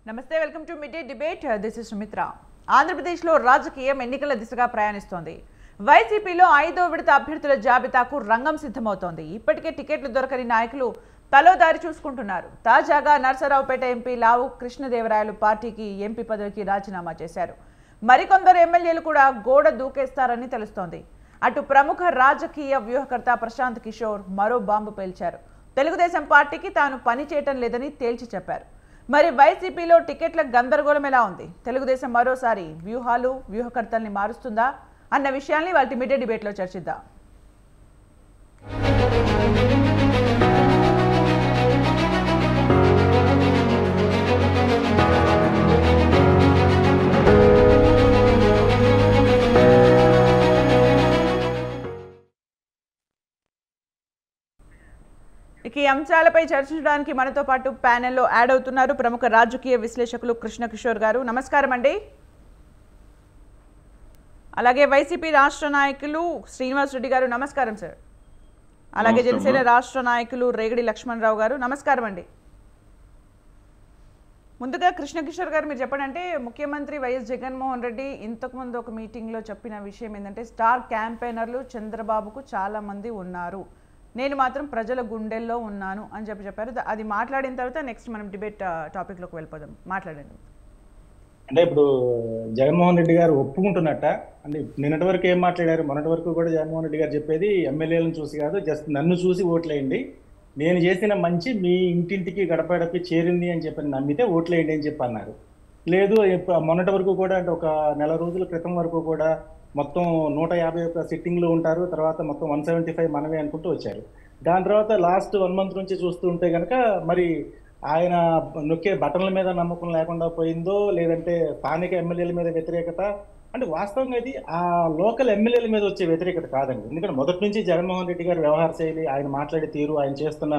నమస్తే welcome to mid day debate this is Sumitra. ఆంధ్రప్రదేశ్లో రాజకీయం ఎన్నికల దిశగా ప్రయాణిస్తోంది. వైసీపీలో 5వ విడత అభ్యర్థుల జాబితాకు రంగం సిద్ధమవుతోంది. ఇప్పటికే టికెట్లు దొరకని నాయకులు తలో దారి చూసుకుంటున్నారు. తాజాగా నర్సరావుపేట ఎంపీ లావు కృష్ణదేవరాయలు పార్టీకి ఎంపీ పదవికి రాజీనామా చేశారు. మరికొందరు ఎమ్మెల్యేలు కూడా గోడ దూకేస్తారని తెలుస్తోంది. అటు ప్రముఖ రాజకీయ వ్యూహకర్త ప్రశాంత్ కిషోర్ మరో బాంబు పేల్చారు. తెలుగుదేశం పార్టీకి తాను పని చేయటం లేదని తేల్చి చెప్పారు. మరి వైసీపీలో టికెట్ల గందరగోళం ఎలా ఉంది? తెలుగుదేశం మరోసారి వ్యూహకర్తల్ని మారుస్తుందా అన్న విషయాల్ని వాళ్ళ మిడ్ డే డిబేట్లో చర్చిద్దాం. ఈ అంశాలపై చర్చించడానికి మనతో పాటు ప్యానెల్లో యాడ్ అవుతున్నారు ప్రముఖ రాజకీయ విశ్లేషకులు కృష్ణ కిషోర్ గారు. నమస్కారం అండి. అలాగే వైసీపీ రాష్ట్ర నాయకులు శ్రీనివాస్ రెడ్డి గారు. నమస్కారం సార్. అలాగే జనసేన రాష్ట్ర నాయకులు రేగడి లక్ష్మణరావు గారు. నమస్కారం అండి. ముందుగా కృష్ణ కిషోర్ గారు మీరు చెప్పండి, అంటే ముఖ్యమంత్రి వైఎస్ జగన్మోహన్ రెడ్డి ఇంతకుముందు ఒక మీటింగ్లో చెప్పిన విషయం ఏంటంటే స్టార్ క్యాంపెయినర్లు చంద్రబాబుకు చాలా మంది ఉన్నారు, నేను మాత్రం ప్రజల గుండెల్లో ఉన్నాను అని చెప్పారు. అది మాట్లాడిన తర్వాత నెక్స్ట్ మనం డిబేట్ టాపిక్లోకి వెళ్ళిపోదాం. మాట్లాడండి. అంటే ఇప్పుడు జగన్మోహన్ రెడ్డి గారు ఒప్పుకుంటున్నట్ట అంటే నిన్నటి వరకు ఏం మాట్లాడారు? మొన్నటి వరకు కూడా జగన్మోహన్ రెడ్డి గారు చెప్పేది ఎమ్మెల్యేలను చూసి కాదు, జస్ట్ నన్ను చూసి ఓట్లేయండి, నేను చేసిన మంచి మీ ఇంటింటికి గడప చేరింది అని చెప్పి నమ్మితే ఓట్లేయండి అని చెప్పి అన్నారు. లేదు మొన్నటి వరకు కూడా అంటే ఒక నెల రోజుల క్రితం వరకు కూడా మొత్తం 151 సిట్టింగ్లు ఉంటారు, తర్వాత మొత్తం 175 మనమే అనుకుంటూ వచ్చారు. దాని తర్వాత లాస్ట్ 1 మంత్ నుంచి చూస్తూ ఉంటే కనుక మరి ఆయన నొక్కే బటన్ల మీద నమ్మకం లేకుండా పోయిందో, లేదంటే స్థానిక ఎమ్మెల్యేల మీద వ్యతిరేకత, అంటే వాస్తవంగా ఇది ఆ లోకల్ ఎమ్మెల్యేల మీద వచ్చే వ్యతిరేకత కాదండి. ఎందుకంటే మొదటి నుంచి జగన్మోహన్ రెడ్డి గారి వ్యవహార శైలి, ఆయన మాట్లాడే తీరు, ఆయన చేస్తున్న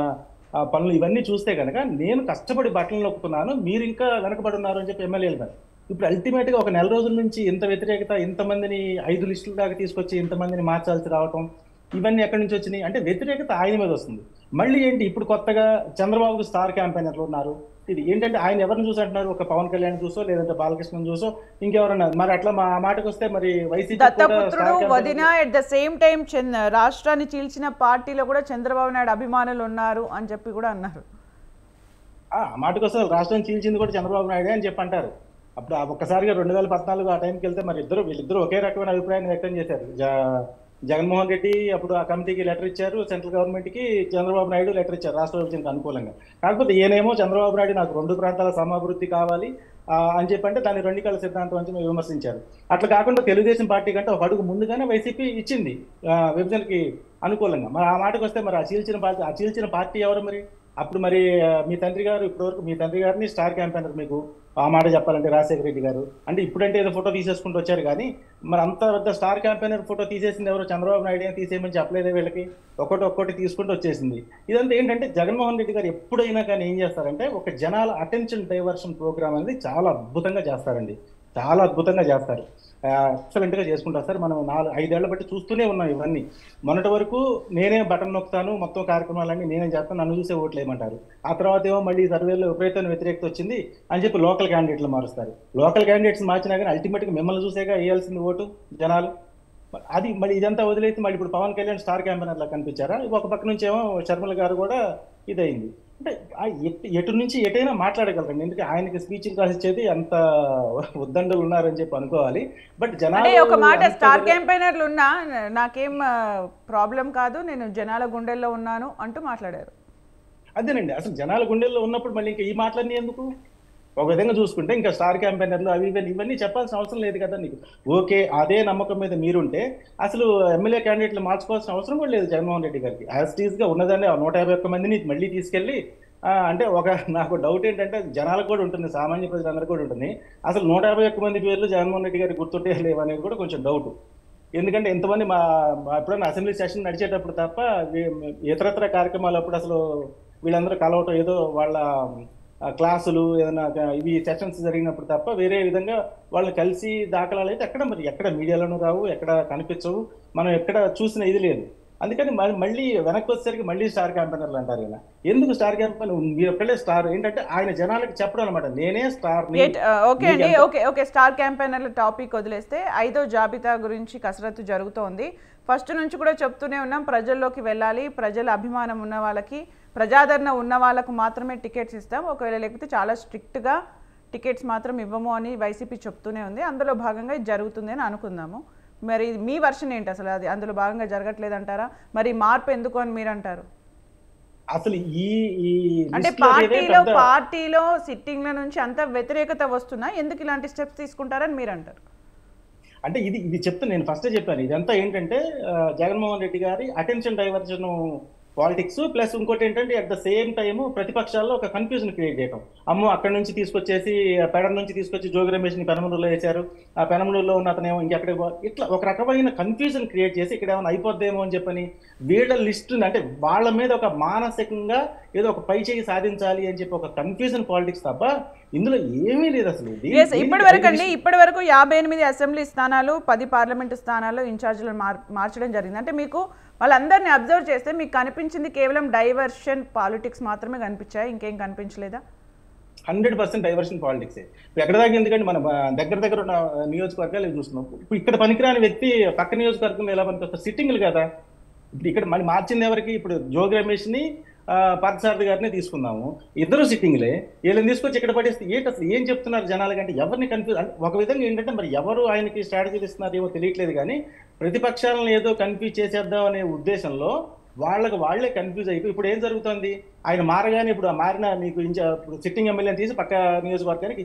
పనులు ఇవన్నీ చూస్తే కనుక నేను కష్టపడి బట్టలు నొక్కుతున్నాను, మీరు ఇంకా వెనకబడి ఉన్నారు అని చెప్పి ఎమ్మెల్యేలు గారు. ఇప్పుడు అల్టిమేట్గా ఒక నెల రోజుల నుంచి ఇంత వ్యతిరేకత, ఇంతమందిని 5 లిస్టుల దాకా తీసుకొచ్చి ఇంతమందిని మార్చాల్సి రావటం, ఇవన్నీ ఎక్కడి నుంచి వచ్చినాయి అంటే వ్యతిరేకత ఆయన మీద వస్తుంది. మళ్ళీ ఏంటి ఇప్పుడు కొత్తగా చంద్రబాబుకు స్టార్ క్యాంపెయినర్లు ఉన్నారు. ఇది ఏంటంటే ఆయన ఎవరిని చూసి అంటున్నారు? ఒక పవన్ కళ్యాణ్ చూసో, లేదంటే బాలకృష్ణ చూసో, ఇంకెవరన్నారు? మరి అట్లా మా మాటకు వస్తే మరి YCP at the same time రాష్ట్రాన్ని చీల్చిన పార్టీలో కూడా చంద్రబాబు నాయుడు అభిమానులు ఉన్నారు అని చెప్పి కూడా అన్నారు. ఆ మాటకు వస్తే రాష్ట్రాన్ని చీల్చింది కూడా చంద్రబాబు నాయుడే అని చెప్పి అంటారు. అప్పుడు ఒక్కసారిగా 2014 ఆ టైంకి వెళ్తే మరి వీళ్ళిద్దరూ ఒకే రకమైన అభిప్రాయాన్ని వ్యక్తం చేశారు. జగన్మోహన్ రెడ్డి అప్పుడు ఆ కమిటీకి లెటర్ ఇచ్చారు, సెంట్రల్ గవర్నమెంట్కి చంద్రబాబు నాయుడు లెటర్ ఇచ్చారు రాష్ట్ర విభజనకు అనుకూలంగా. కాకపోతే ఈయనేమో చంద్రబాబు నాయుడు నాకు 2 ప్రాంతాల సమాభివృద్ధి కావాలి అని చెప్పంటే దాన్ని 2 కళ్ళ సిద్ధాంతం అని విమర్శించారు. అట్లా కాకుండా తెలుగుదేశం పార్టీ కంటే ఒక అడుగు ముందుగానే వైసీపీ ఇచ్చింది విభజనకి అనుకూలంగా. మరి ఆ మాటకు వస్తే మరి ఆ చీల్చిన పార్టీ ఎవరు మరి? అప్పుడు మరి మీ తండ్రి గారు, ఇప్పటివరకు మీ తండ్రి గారిని స్టార్ క్యాంపెయినర్ మీకు ఆ మాట చెప్పాలంటే రాజశేఖర రెడ్డి గారు, అంటే ఇప్పుడంటే ఏదో ఫోటో తీసేసుకుంటూ వచ్చారు కానీ మరి అంత పెద్ద స్టార్ క్యాంపెయినర్ ఫోటో తీసేసింది ఎవరు? చంద్రబాబు నాయుడు తీసేయమని చెప్పలేదే వీళ్ళకి, ఒక్కొక్కటి తీసుకుంటూ వచ్చేసింది. ఇదంతా ఏంటంటే జగన్మోహన్ రెడ్డి గారు ఎప్పుడైనా కానీ ఏం చేస్తారంటే ఒక జనాల అటెన్షన్ డైవర్షన్ ప్రోగ్రామ్ అనేది చాలా అద్భుతంగా చేస్తారండి, చాలా అద్భుతంగా చేస్తారు, ఎక్సలెంట్గా చేసుకుంటారు సార్. మనం 4-5 ఏళ్ల బట్టి చూస్తూనే ఉన్నాం ఇవన్నీ. మొన్నటి వరకు నేనే బటన్ నొక్కుతాను, మొత్తం కార్యక్రమాలన్నీ నేనే చేస్తాను, నన్ను చూసే ఓట్లు వేయమంటారు. ఆ తర్వాత ఏమో మళ్ళీ సర్వేలో విపరీతమైన వ్యతిరేకత వచ్చింది అని చెప్పి లోకల్ క్యాండిడేట్లు మారుస్తారు. లోకల్ క్యాండిడేట్స్ మార్చినా కానీ అల్టిమేట్గా మిమ్మల్ని చూసేగా వేయాల్సింది ఓటు జనాలు. అది మళ్ళీ ఇదంతా వదిలేసి మళ్ళీ ఇప్పుడు పవన్ కళ్యాణ్ స్టార్ క్యాంపెయినర్లా కనిపించారా? ఒక పక్క నుంచి ఏమో షర్మిల గారు కూడా ఇదైంది. అంటే ఎటు నుంచి ఎటైనా మాట్లాడగలరండి, ఎందుకంటే ఆయనకి స్పీచ్లు రాసిచ్చేది అంత ఉద్దండలు ఉన్నారని చెప్పి అనుకోవాలి. బట్ జనాలు ఒక మాట స్టార్ క్యాంపెయినర్లు ఉన్నా నాకేం ప్రాబ్లం కాదు, నేను జనాల గుండెల్లో ఉన్నాను అంటూ మాట్లాడారు. అదేనండి, అసలు జనాల గుండెల్లో ఉన్నప్పుడు మళ్ళీ ఇంకా ఈ మాటలన్నీ ఎందుకు? ఒక విధంగా చూసుకుంటే ఇంకా స్టార్ క్యాంపెయినర్లు అవి ఇవన్నీ చెప్పాల్సిన అవసరం లేదు కదా నీకు. ఓకే, అదే నమ్మకం మీద మీరుంటే అసలు ఎమ్మెల్యే క్యాండిడేట్లు మార్చుకోవాల్సిన అవసరం కూడా లేదు జగన్మోహన్ రెడ్డి గారికి. యాజ్ టీజ్గా ఉన్నదాన్ని 151 మందిని మళ్ళీ తీసుకెళ్ళి అంటే నాకు డౌట్ ఏంటంటే జనాలకు కూడా ఉంటుంది, సామాన్య ప్రజలందరికీ కూడా ఉంటుంది, అసలు 151 మంది పేర్లు జగన్మోహన్ రెడ్డి గారికి గుర్తుంటే లేవు అనేది కూడా కొంచెం డౌట్. ఎందుకంటే ఎంతమంది ఎప్పుడైనా అసెంబ్లీ సెషన్ నడిచేటప్పుడు తప్ప ఇతరత్ర కార్యక్రమాలు అప్పుడు అసలు వీళ్ళందరూ కలవటం ఏదో వాళ్ళ క్లాసులు ఏదైనా ఇవి సెషన్స్ జరిగినప్పుడు తప్ప వేరే విధంగా వాళ్ళు కలిసి దాఖలాలు అయితే ఎక్కడ మీడియాలోనూ రావు, ఎక్కడ కనిపించవు, మనం ఎక్కడ చూసిన ఇది లేదు. అందుకని మళ్ళీ వెనక్కి వచ్చేసరికి మళ్ళీ స్టార్ క్యాంపెయినర్లు అంటారు ఇలా. ఎందుకు స్టార్ క్యాంపెయిన్? మీరు ఒక్కళ్ళే స్టార్ ఏంటంటే ఆయన జనాలకు చెప్పడం అనమాట, నేనే స్టార్. ఓకే అండి, ఓకే స్టార్ క్యాంపెయినర్ల టాపిక్ వదిలేస్తే 5వ జాబితా గురించి కసరత్తు జరుగుతోంది. ఫస్ట్ నుంచి కూడా చెప్తూనే ఉన్నాం, ప్రజల్లోకి వెళ్ళాలి, ప్రజల అభిమానం ఉన్న వాళ్ళకి, ప్రజాదరణ ఉన్న వాళ్ళకు మాత్రమే టికెట్స్ ఇస్తాం, ఒకవేళ లేకపోతే చాలా స్ట్రిక్ట్గా టికెట్స్ మాత్రం ఇవ్వము అని వైసీపీ చెప్తూనే ఉంది. అందులో భాగంగా ఇది జరుగుతుంది అని అనుకుందాము. మరి మీ వర్షన్ ఏంటి? అసలు అది అందులో భాగంగా జరగట్లేదంటారా? మరి మార్పు ఎందుకు అని మీరు అంటారు? అసలు ఈ అంటే పార్టీలో సిట్టింగ్ల నుంచి అంత వ్యతిరేకత వస్తున్నా, ఎందుకు ఇలాంటి స్టెప్స్ తీసుకుంటారని మీరు అంటారు? అంటే ఇది చెప్తాను, నేను ఫస్ట్ చెప్పాను. ఇదంతా ఏంటంటే జగన్మోహన్ రెడ్డి గారి అటెన్షన్ డైవర్జన్ పాలిటిక్స్, ప్లస్ ఇంకోటి ఏంటంటే అట్ ద సేమ్ టైము ప్రతిపక్షాల్లో ఒక కన్ఫ్యూజన్ క్రియేట్ చేయడం. అమ్మో అక్కడ నుంచి తీసుకొచ్చేసి పెడ నుంచి తీసుకొచ్చి జోగి రమేష్ని పెనమలూరులో వేశారు, ఆ పెనమలూరులో ఉన్న అతనేమో ఇంకెక్కడ, ఇట్లా ఒక రకమైన కన్ఫ్యూజన్ క్రియేట్ చేసి ఇక్కడ ఏమైనా అయిపోద్దేమో అని చెప్పని వీళ్ళ లిస్టు, అంటే వాళ్ళ మీద ఒక మానసికంగా ఏదో ఒక పై చేయి సాధించాలి అని చెప్పి ఒక కన్ఫ్యూజన్ పాలిటిక్స్ తప్ప ఇందులో ఏమీ లేదు అసలు. ఇప్పటి వరకు 58 అసెంబ్లీ స్థానాలు, 10 పార్లమెంటు స్థానాల్లో ఇన్ఛార్జీలను మార్చడం జరిగింది. అంటే మీకు వాళ్ళందరినీ అబ్జర్వ్ చేస్తే మీకు కనిపించింది కేవలం డైవర్షన్ పాలిటిక్స్ మాత్రమే కనిపించాయి, ఇంకేం కనిపించలేదా? 100% డైవర్షన్ పాలిటిక్సే. ఎక్కడ దాకా, ఎందుకంటే మన దగ్గర ఉన్న నియోజకవర్గాలు చూస్తున్నాం. ఇప్పుడు ఇక్కడ పనికిరాని వ్యక్తి పక్క నియోజకవర్గంలో ఎలా పనికొస్తారు? సిట్టింగ్లు కదా. ఇప్పుడు ఇక్కడ మళ్ళీ మార్చింది ఎవరికి? ఇప్పుడు జోగి రమేష్ని పార్థసారథి గారిని తీసుకున్నాము, ఇద్దరు సిట్టింగ్లే. వీళ్ళని తీసుకొచ్చి ఇక్కడ పడేస్తే ఏంటి అసలు ఏం చెప్తున్నారు జనాలకంటే? ఎవరిని కన్ఫ్యూజ్, ఒక విధంగా ఏంటంటే మరి ఎవరు ఆయనకి స్ట్రాటజీలు ఇస్తున్నారు ఏమో తెలియట్లేదు, కానీ ప్రతిపక్షాలను ఏదో కన్ఫ్యూజ్ చేసేద్దాం అనే ఉద్దేశంలో వాళ్ళే కన్ఫ్యూజ్ అయిపోయి ఇప్పుడు ఏం జరుగుతుంది? ఆయన మారగానే ఇప్పుడు మారిన మీకు ఇప్పుడు సిట్టింగ్ ఎమ్మెల్యేని తీసి పక్క నియోజకవర్గానికి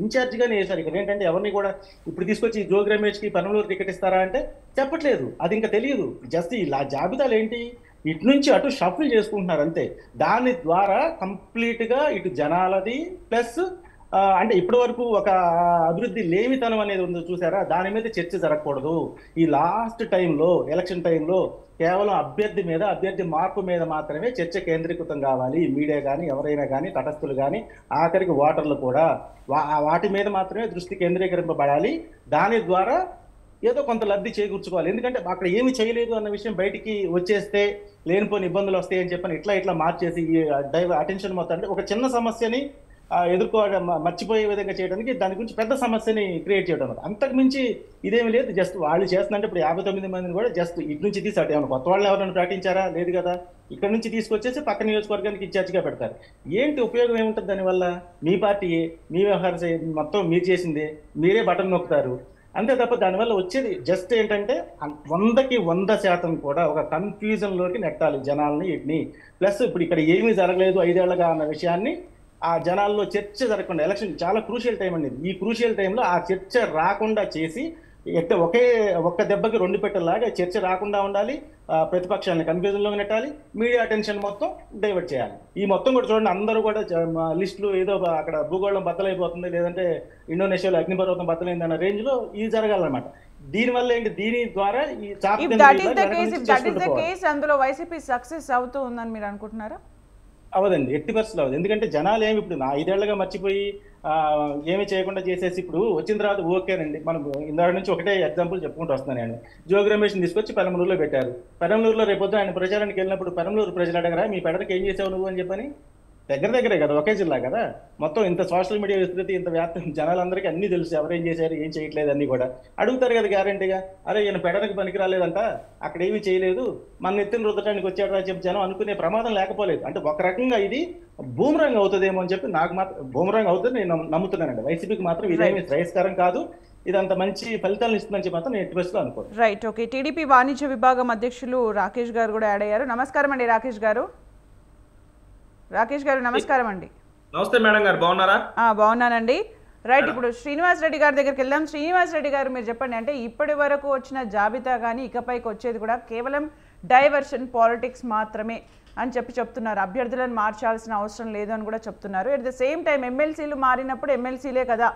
ఇన్ఛార్జిగానే వేశారు. ఇక్కడ ఏంటంటే ఎవరిని కూడా ఇప్పుడు తీసుకొచ్చి జోగి రమేష్కి పెనమలూరు టికెట్ ఇస్తారా అంటే చెప్పట్లేదు, అది ఇంకా తెలియదు. జస్ట్ ఇలా జాబితాలు ఏంటి, ఇటు నుంచి అటు షఫుల్ చేసుకుంటున్నారు అంతే. దాని ద్వారా కంప్లీట్గా ఇటు జనాలది ప్లస్ అంటే ఇప్పటి వరకు ఒక అభివృద్ధి లేమితనం అనేది ఉందో చూసారా, దాని మీద చర్చ జరగకూడదు. ఈ లాస్ట్ టైంలో ఎలక్షన్ టైంలో కేవలం అభ్యర్థి మార్పు మీద మాత్రమే చర్చ కేంద్రీకృతం కావాలి. మీడియా కానీ ఎవరైనా కానీ తటస్థులు కానీ ఆఖరికి ఓటర్లు కూడా వాటి మీద మాత్రమే దృష్టి కేంద్రీకరింపబడాలి. దాని ద్వారా ఏదో కొంత లబ్ధి చేకూర్చుకోవాలి. ఎందుకంటే అక్కడ ఏమి చేయలేదు అన్న విషయం బయటికి వచ్చేస్తే లేనిపోని ఇబ్బందులు వస్తాయని చెప్పని ఇట్లా మార్చేసి ఈ అటెన్షన్ మొత్తం అంటే ఒక చిన్న సమస్యని ఎదుర్కోవడం మర్చిపోయే విధంగా చేయడానికి దాని గురించి పెద్ద సమస్యని క్రియేట్ చేయడం. అంతకు మించి ఇదేమి లేదు. జస్ట్ వాళ్ళు చేస్తుందంటే ఇప్పుడు 59 మందిని కూడా జస్ట్ ఇటు నుంచి తీసి అటు ఏమైనా కొత్త వాళ్ళు ఎవరైనా ప్రకటించారా? లేదు కదా. ఇక్కడ నుంచి తీసుకొచ్చేసి పక్క నియోజకవర్గానికి ఇన్ఛార్జిగా పెడతారు. ఏంటి ఉపయోగం ఏముంటుంది దానివల్ల? మీ పార్టీయే, మీ వ్యవహారం మొత్తం మీరు చేసిందే, మీరే బటన్ నొక్కుతారు అంతే తప్ప దానివల్ల వచ్చేది జస్ట్ ఏంటంటే 100కి 100% కూడా ఒక కన్ఫ్యూజన్లోకి నెట్టాలి జనాల్ని వీటిని. ప్లస్ ఇప్పుడు ఇక్కడ ఏమీ జరగలేదు 5 ఏళ్లుగా అన్న విషయాన్ని ఆ జనాల్లో చర్చ జరగకుండా, ఎలక్షన్ చాలా క్రూషియల్ టైం అండి. ఈ క్రూషియల్ టైంలో ఆ చర్చ రాకుండా చేసి ఒక్క దెబ్బకి 2 పెట్టెల్లాగా చర్చ రాకుండా ఉండాలి. ప్రతిపక్షాన్ని కన్ఫ్యూజన్లో నెట్టాలి, మీడియా అటెన్షన్ మొత్తం డైవర్ట్ చేయాలి. ఈ మొత్తం కూడా చూడండి, అందరూ కూడా లిస్టులు ఏదో అక్కడ భూగోళం బద్దలైపోతుంది, లేదంటే ఇండోనేషియాలో అగ్నిపర్వతం బద్దలైందన్న రేంజ్ లో ఇది జరగాలన్నమాట. దీనివల్ల ఏంటి, దీని ద్వారా ఈ అందులో వైసీపీ సక్సెస్ అవుతూ ఉందని మీరు అనుకుంటున్నారా? అవదండి, ఎట్టి పరిస్థితులు అవ్వదు. ఎందుకంటే జనాలు ఏమి ఇప్పుడు 5 ఏళ్లుగా మర్చిపోయి ఏమి చేయకుండా చేసేసి ఇప్పుడు వచ్చిన తర్వాత ఓకేనండి. మనం ఇందాక నుంచి ఒకటే ఎగ్జాంపుల్ చెప్పుకుంటూ వస్తున్నాను. నేను జోగి రమేష్ని తీసుకొచ్చి పెనమలూరులో పెట్టారు. పెనమలూరులో రేపొద్దు ఆయన ప్రచారానికి వెళ్ళినప్పుడు పెనమలూరు ప్రజలు అడగరా మీ పెడకి ఏం చేసావు నువ్వు అని చెప్పని? దగ్గరే కదా, ఒకే జిల్లా కదా. మొత్తం ఇంత సోషల్ మీడియా విస్తృతి, ఇంత వ్యాప్తి, జనాలందరికీ అన్ని తెలుసు ఎవరేం చేశారు ఏం చేయట్లేదు అన్ని కూడా అడుగుతారు కదా గ్యారంటీగా. అరే ఈయన పెడనికి పనికి రాలేదంట, అక్కడ ఏమీ చేయలేదు, మన ఎత్తున రుద్దటానికి వచ్చాడు అని చెప్పి జనం అనుకునే ప్రమాదం లేకపోలేదు. అంటే ఒక రకంగా ఇది బూమరాంగ్ అవుతుందేమో అని చెప్పి నాకు మాత్రం బూమరాంగ్ అవుతుంది నేను నమ్ముతున్నానండి. వైసీపీకి మాత్రం ఇదేమీ శ్రేయస్కరం కాదు, ఇదంత మంచి ఫలితాలను ఇస్తుందని చెప్పి మాత్రం నేను ఎట్టి పరిస్థితుల్లో అనుకోను. Right, okay. టీడీపీ వాణిజ్య విభాగం అధ్యక్షులు రాకేష్ గారు కూడా యాడ్ అయ్యారు. నమస్కారం అండి రాకేష్ గారు. రాకేష్ గారు నమస్కారం అండి. నమస్తే మేడం గారు, బాగున్నారా? బాగున్నానండి. రైట్, ఇప్పుడు శ్రీనివాస్ రెడ్డి గారి దగ్గరికి వెళ్దాం. శ్రీనివాస్ రెడ్డి గారు మీరు చెప్పండి, అంటే ఇప్పటి వరకు వచ్చిన జాబితా కానీ ఇకపైకి వచ్చేది కూడా కేవలం డైవర్షన్ పాలిటిక్స్ మాత్రమే అని చెప్తున్నారు. అభ్యర్థులను మార్చాల్సిన అవసరం లేదు అని కూడా చెప్తున్నారు. ఎట్ ద సేమ్ టైం ఎమ్మెల్సీలు మారినప్పుడు ఎమ్మెల్సీలే కదా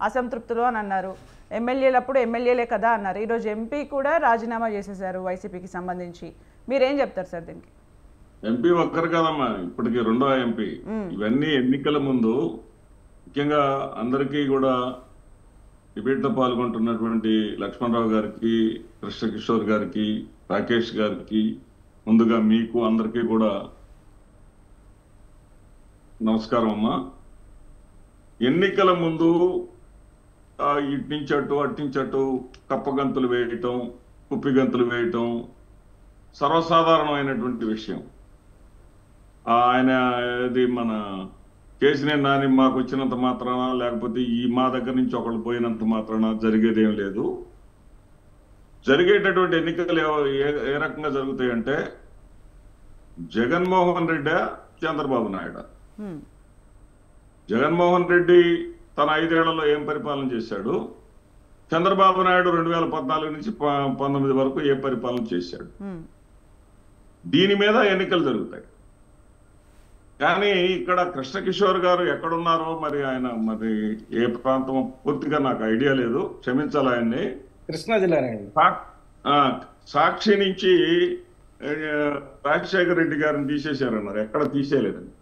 అసంతృప్తులు అని అన్నారు, ఎమ్మెల్యేలప్పుడు ఎమ్మెల్యేలే కదా అన్నారు. ఈరోజు ఎంపీ కూడా రాజీనామా చేసేసారు వైసీపీకి సంబంధించి. మీరేం చెప్తారు సార్ దీనికి? ఎంపీ ఒక్కరు కదమ్మా, ఇప్పటికి 2వ ఎంపీ. ఇవన్నీ ఎన్నికల ముందు ముఖ్యంగా అందరికీ కూడా డిబేట్లో పాల్గొంటున్నటువంటి లక్ష్మణరావు గారికి, కృష్ణకిషోర్ గారికి, రాకేష్ గారికి, ముందుగా మీకు అందరికీ కూడా నమస్కారం అమ్మా. ఎన్నికల ముందు ఇట్నించట్టు అట్టించట్టు కప్పగంతులు వేయటం, కుప్పిగంతులు వేయటం సర్వసాధారణమైనటువంటి విషయం. ఆయన ఇది మన కేసీఆర్ నాని మాకు వచ్చినంత మాత్రాన, లేకపోతే ఈ మా దగ్గర నుంచి ఒకళ్ళు పోయినంత మాత్రాన జరిగేదేం లేదు. జరిగేటటువంటి ఎన్నికలు ఏ రకంగా జరుగుతాయంటే జగన్మోహన్ రెడ్డి, చంద్రబాబు నాయుడు. జగన్మోహన్ రెడ్డి తన 5 ఏళ్లలో ఏం పరిపాలన చేశాడు, చంద్రబాబు నాయుడు 2014 నుంచి 19 వరకు ఏ పరిపాలన చేశాడు, దీని మీద ఎన్నికలు జరుగుతాయి. కానీ ఇక్కడ కృష్ణకిషోర్ గారు ఎక్కడున్నారో మరి ఆయన మరి ఏ ప్రాంతం పూర్తిగా నాకు ఐడియా లేదు, క్షమించాలి ఆయన్ని. కృష్ణా జిల్లానే. సాక్షి నుంచి రాజశేఖర రెడ్డి గారిని తీసేశారన్నారు, ఎక్కడ తీసేయలేదండి.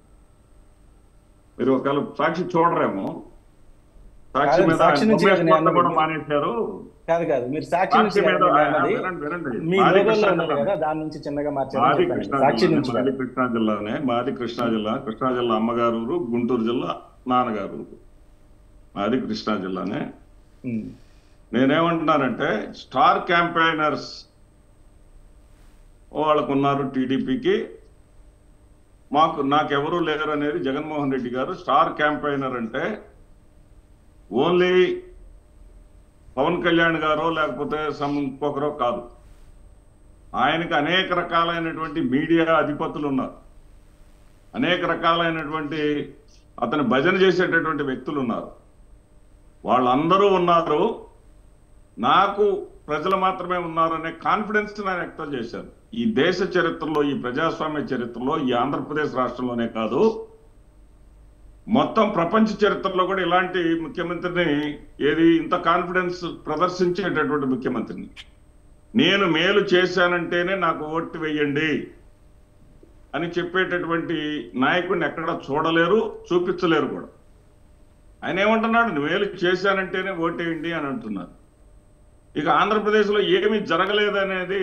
మీరు ఒకవేళ సాక్షి చూడరేమో, సాక్షి మీద కూడా మానేశారు. కాదు మీరు సాక్షి నుంచి దాని నుంచి చిన్నగా మార్చారు. మాది కృష్ణా జిల్లా అమ్మగారు ఊరు, గుంటూరు జిల్లా నాన్నగారు ఊరు, మాది కృష్ణా జిల్లానే. నేనేమంటున్నానంటే స్టార్ క్యాంపెయినర్స్ వాళ్ళకున్నారు టీడీపీకి, నాకెవరూ లేరు అనేది జగన్మోహన్ రెడ్డి గారు. స్టార్ క్యాంపెయినర్ అంటే ఓన్లీ పవన్ కళ్యాణ్ గారో లేకపోతే ఇంకొకరో కాదు. ఆయనకి అనేక రకాలైనటువంటి మీడియా అధిపతులు ఉన్నారు, అనేక రకాలైనటువంటి అతను భజన చేసేటటువంటి వ్యక్తులు ఉన్నారు, వాళ్ళందరూ ఉన్నారు. నాకు ప్రజలు మాత్రమే ఉన్నారనే కాన్ఫిడెన్స్ నేను వ్యక్తం చేశాను. ఈ దేశ చరిత్రలో, ఈ ప్రజాస్వామ్య చరిత్రలో, ఈ ఆంధ్రప్రదేశ్ రాష్ట్రంలోనే కాదు, మొత్తం ప్రపంచ చరిత్రలో కూడా ఇలాంటి ముఖ్యమంత్రిని ఇంత కాన్ఫిడెన్స్ ప్రదర్శించేటటువంటి ముఖ్యమంత్రిని, నేను మేలు చేశానంటేనే నాకు ఓటు వేయండి అని చెప్పేటటువంటి నాయకుడిని ఎక్కడ చూడలేరు, చూపించలేరు కూడా. ఆయన ఏమంటున్నాడు, మేలు చేశానంటేనే ఓటేయండి అని అంటున్నారు. ఇక ఆంధ్రప్రదేశ్లో ఏమీ జరగలేదనేది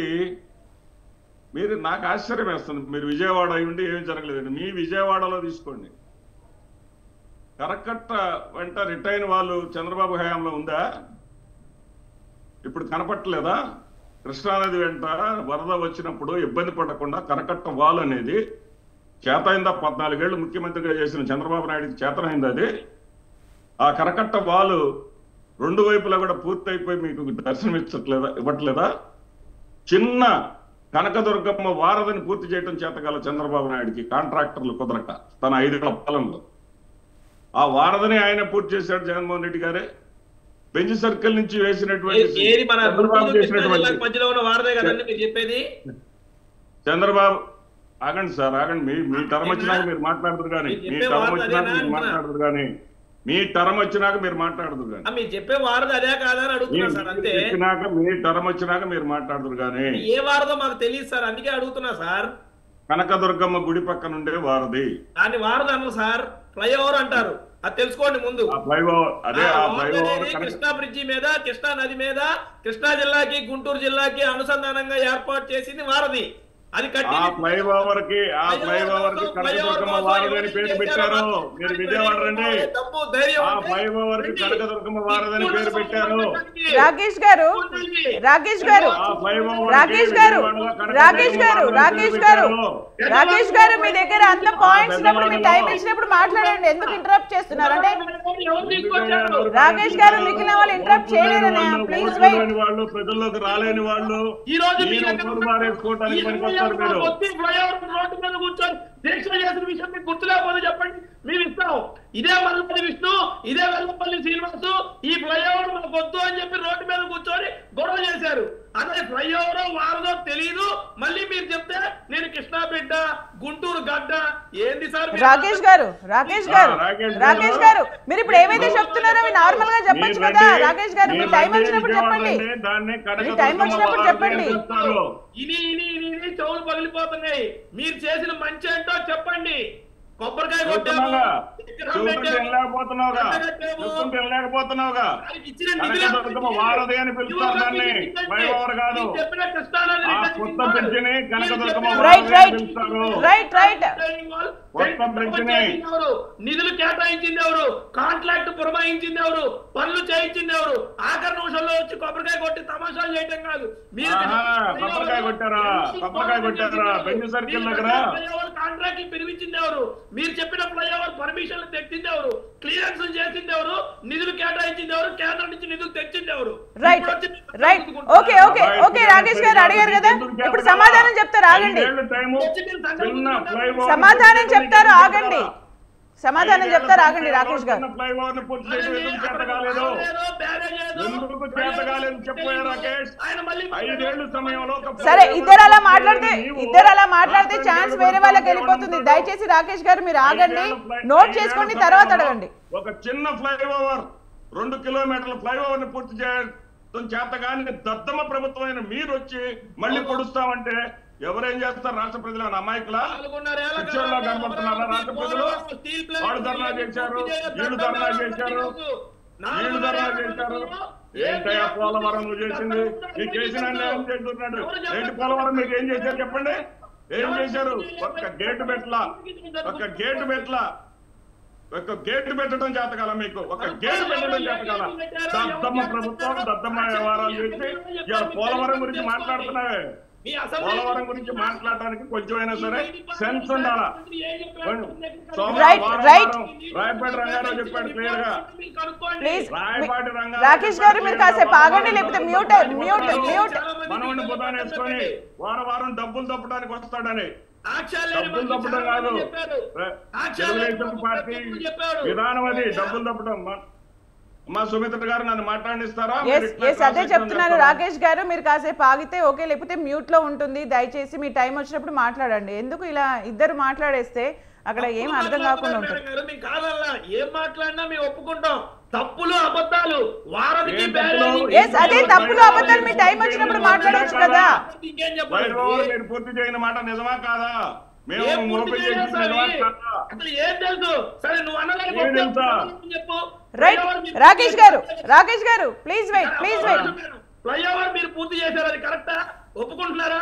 నాకు ఆశ్చర్యం వేస్తుంది. మీరు విజయవాడ అయి ఉండి ఏమీ జరగలేదండి. మీ విజయవాడలో తీసుకోండి, కరకట్ట వెంట రిటైన్ వాళ్ళు చంద్రబాబు హయాంలో ఉందా? ఇప్పుడు కనపట్టలేదా? కృష్ణానది వెంట వరద వచ్చినప్పుడు ఇబ్బంది పడకుండా కరకట్ట వాల్ అనేది చేతైందా? 14 ఏళ్ళు ముఖ్యమంత్రిగా చేసిన చంద్రబాబు నాయుడికి చేతనైంది అది. ఆ కరకట్ట వాలు 2 వైపులా కూడా పూర్తయిపోయి మీకు దర్శనం ఇవ్వట్లేదా? చిన్న కనకదుర్గమ్మ వారధిని పూర్తి చేయడం చేతగల చంద్రబాబు నాయుడికి కాంట్రాక్టర్లు కుదరక తన 5 ఏళ్ల పాలనలో ఆ వారధిని ఆయన పూర్తి చేశాడు జగన్మోహన్ రెడ్డి గారే. బెంచ్ సర్కిల్ నుంచి వేసినటువంటి చంద్రబాబు ఆగండి సార్, ఆగండి. మీ టర్మ్ వచ్చినాక మీరు మాట్లాడదు కానీ, మీ టర్మ్ వచ్చినాక మీరు మాట్లాడదు కానీ, మీ టర్మ్ వచ్చినాక మీరు మాట్లాడదు కానీ, మీరు చెప్పే వారధి అదే కాదని అడుగుతున్నా సార్. అంతే, మీ టర్మ్ వచ్చినాక మీరు మాట్లాడదు కానీ. ఏ వారధో మాకు తెలియదు సార్, అందుకే అడుగుతున్నా సార్. కనకదుర్గమ్మ గుడి పక్కన ఉండే వారధి, దాన్ని వారధి అన్నారు సార్, ఫ్లైఓవర్ అంటారు. అది తెలుసుకోండి ముందు. కృష్ణా బ్రిడ్జి మీద, కృష్ణా నది మీద, కృష్ణా జిల్లాకి గుంటూరు జిల్లాకి అనుసంధానంగా ఏర్పాటు చేసింది వారధి. అది కట్టి ఫ్లైఓవర్ కి కనకదుర్గమ్మ వారధి అని పేరు పెట్టారు. మీరు విజయవాడ రండి, ఫ్లైఓవర్ కి కనకదుర్గమ్మ వారధి అని పేరు పెట్టారు. రాకేష్ గారు మీ దగ్గర అంత పాయింట్స్ ఉన్నప్పుడు, మీ టైం ఇచ్చినప్పుడు మాట్లాడండి. ఎందుకు ఇంటరప్ట్ చేస్తున్నారు? అంటే రాకేష్ గారు మిగిలిన వాళ్ళు ఇంటరప్ట్ చేయలేదనే. Please wait. వాళ్ళు ప్రజల్లోకి రాలేని వాళ్ళు ఈ రోజు రోడ్డు మీద కూర్చొని దీక్ష చేసిన విషయం మీకు గుర్తు లేకపోతే చెప్పండి, మేము ఇస్తాం. ఇదే మల్లపల్లి విష్ణు, ఇదే వెల్లపల్లి శ్రీనివాసు ఈ ఫ్లైఓవర్ మనకు వద్దు అని చెప్పి రోడ్డు మీద కూర్చొని గొడవ చేశారు. అదే ఫ్లైఓవర్ వారదో తెలియదు. మళ్ళీ మీరు చెప్తే నేను కృష్ణా బిడ్డ, గుంటూరు గడ్డ ఏంది సార్? రాకేష్ గారు మీరు ఇప్పుడు ఏమైతే చెప్తున్నారో అవి నార్మల్ గా చెప్పొచ్చు కదా. రాకేష్ గారు మీ టైం వచ్చినప్పుడు చెప్పండి, మీ టైం వచ్చినప్పుడు చెప్పండి. ఇని చెవులు పగిలిపోతున్నాయి. మీరు చేసిన మంచి ఏంటో చెప్పండి. కొబ్బరికాయ చెబుతున్నావుగా కొట్టాము, చెబుతుంటే వెళ్ళలేకపోతున్నావుగా కనకదుర్గమ్మ వారధి అని పిలుస్తారు దాన్ని, ఫ్లైఓవర్ కాదు. ఆ కొత్త బ్రిడ్జిని కనకదుర్గమ్మ వారధి అని పిలుస్తారు. కొత్త బ్రిడ్జిని నిధులు కేటాయించింది ఎవరు, కాంట్రాక్ట్ పురమాయించింది ఎవరు, పనులు చేయించింది ఎవరు? ఆఖరి నిమిషంలో వచ్చి కొబ్బరికాయ కొట్టి తమాషాలు చేయటం కాదు. మీరు కొబ్బరికాయ కొట్టారా బెంజ్ సర్కిల్ దగ్గర? కాంట్రాక్ట్ పిలిపించింది ఎవరు? మీరు చెప్పిన ఫ్లైఓవర్ పర్మిషన్లు తెచ్చింది ఎవరు? క్లియరెన్స్ చేసింది ఎవరు? నిధులు కేటాయించింది ఎవరు? కేంద్రం నుంచి నిధులు తెచ్చింది ఎవరు? రైట్ ఓకే రాకేష్ గారు అడిగారు కదా, ఇప్పుడు సమాధానం చెప్తారు, ఆగండి. సమాధానం చెప్తారు, ఆగండి. సమాధానం చెప్తారు, ఆగండి రాకేష్ గారు. సరే, ఇద్దరు అలా మాట్లాడితే ఛాన్స్ వేరే వాళ్ళకి వెళ్ళిపోతుంది. దయచేసి రాకేష్ గారు మీరు ఆగండి, నోట్ చేసుకోండి, తర్వాత అడగండి. ఒక చిన్న ఫ్లైఓవర్ 2 కిలోమీటర్ల ఫ్లైఓవర్ ని పూర్తి చేయడం చేత కానీ దద్దమ్మ ప్రభుత్వమైన మీరు వచ్చి మళ్ళీ పొడుస్తామంటే ఎవరేం చేస్తారు? రాష్ట్ర ప్రజలు అమాయకులా కనబడుతున్నారా? రాష్ట్ర ప్రజలు వాళ్ళు ధర్నా చేశారు, వీళ్ళు ధర్నా చేశారు. ఏంటయ్యా పోలవరం నువ్వు చేసింది? మీకు చేసిన ఏం చేస్తున్నాడు? ఏంటి పోలవరం మీకు ఏం చేశారు చెప్పండి? ఏం చేశారు? ఒక్క గేటు పెట్టడం చేతకాల మీకు? ఒక గేటు పెట్టడం చేతకాల? దద్దమ్మ ప్రభుత్వం దద్దమ్మ వ్యవహారాలు చేసి ఇలా పోలవరం గురించి మాట్లాడుతున్నావే. పోలవరం గురించి మాట్లాడడానికి కొంచెమైనా సరే సెన్స్ ఉండాలా? రాయపాటి రంగారావు చెప్పాడు క్లియర్ గా. రాయపాటి రాకేష్ గారు మీరు కాసేపు ఆగండి, లేకపోతే మ్యూట్ మనవని బుధాన్ని వేసుకొని వారం డబ్బులు తప్పడానికి వస్తాడని. డబ్బులు తప్పడం కాదు, తెలుగుదేశం పార్టీ విధానం అది, డబ్బులు తప్పడం. మా సుమిత్ర గారు నన్ను మాట్లాడిస్తారా? అదే చెప్తున్నాను రాకేష్ గారు, మీరు కాసేపు ఆగితే ఓకే, లేకపోతే మ్యూట్ లో ఉంటుంది. దయచేసి మీ టైం వచ్చినప్పుడు మాట్లాడండి. ఎందుకు ఇలా ఇద్దరు మాట్లాడేస్తే అక్కడ ఏం అర్థం కాకుండా ఉంటుంది. ఏం మాట్లాడినా మేము ఒప్పుకుంటాం. తప్పులు అబద్ధాలు అదే తప్పులు అబద్ధాలు మీ టైం వచ్చినప్పుడు మాట్లాడచ్చు కదా. మీరు పూర్తి చేయని మాట నిజమా కాదా? రాకేష్ గారు ప్లీజ్ వెయిట్. ఫ్లైఓవర్ మీరు పూర్తి చేశారు, అది కరెక్టా? ఒప్పుకుంటున్నారా?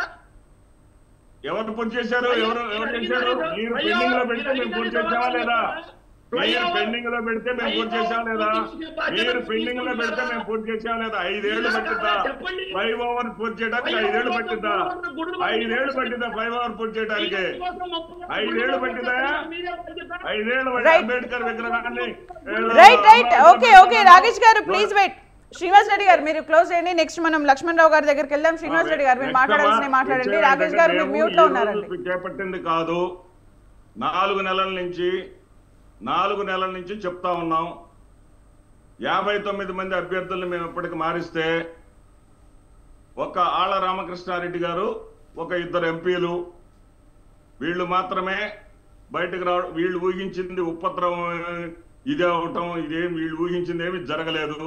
ఎవరు పూర్తి చేశారు? ఎవరు చేశారు? మీరు పెండింగ్ లో పెడితే మేము పూర్తి చేసామా లేదా? మీరు పెండింగ్ లో పెడితే మేము పూర్తి చేసాం లేదా? 5 ఏళ్లు పట్టిద్దా ఫ్లైఓవర్ పూర్తి చేయడానికి? 5 ఏళ్లు పట్టిద్దా? 5 ఏళ్లు పట్టిద్దా ఫ్లైఓవర్ పూర్తి చేయడానికి? 5 ఏళ్లు పట్టిద్దా? 5 ఏళ్లు అంబేద్కర్ విగ్రహాన్ని. రైట్ ఓకే రాకేష్ గారు ప్లీజ్ వెయిట్. శ్రీనివాస్ రెడ్డి గారు మీరు క్లోజ్ చేయండి. నెక్స్ట్ మనం లక్ష్మణ్ రావు గారి దగ్గరికి వెళ్దాం. శ్రీనివాస్ రెడ్డి గారు మీరు మాట్లాడాల్సిన మాట్లాడండి. రాకేష్ గారు మీరు మ్యూట్ లో ఉన్నారండి. చేపట్టింది కాదు, 4 నెలల నుంచి చెప్తా ఉన్నాం. 59 మంది అభ్యర్థులను మేము ఇప్పటికి మారిస్తే ఒక ఆళ్ల రామకృష్ణారెడ్డి గారు, ఒక 2 ఎంపీలు, వీళ్ళు మాత్రమే బయటకు రావడం. వీళ్ళు ఊహించింది ఉపద్రవం ఇదే అవటం, వీళ్ళు ఊహించింది ఏమి జరగలేదు.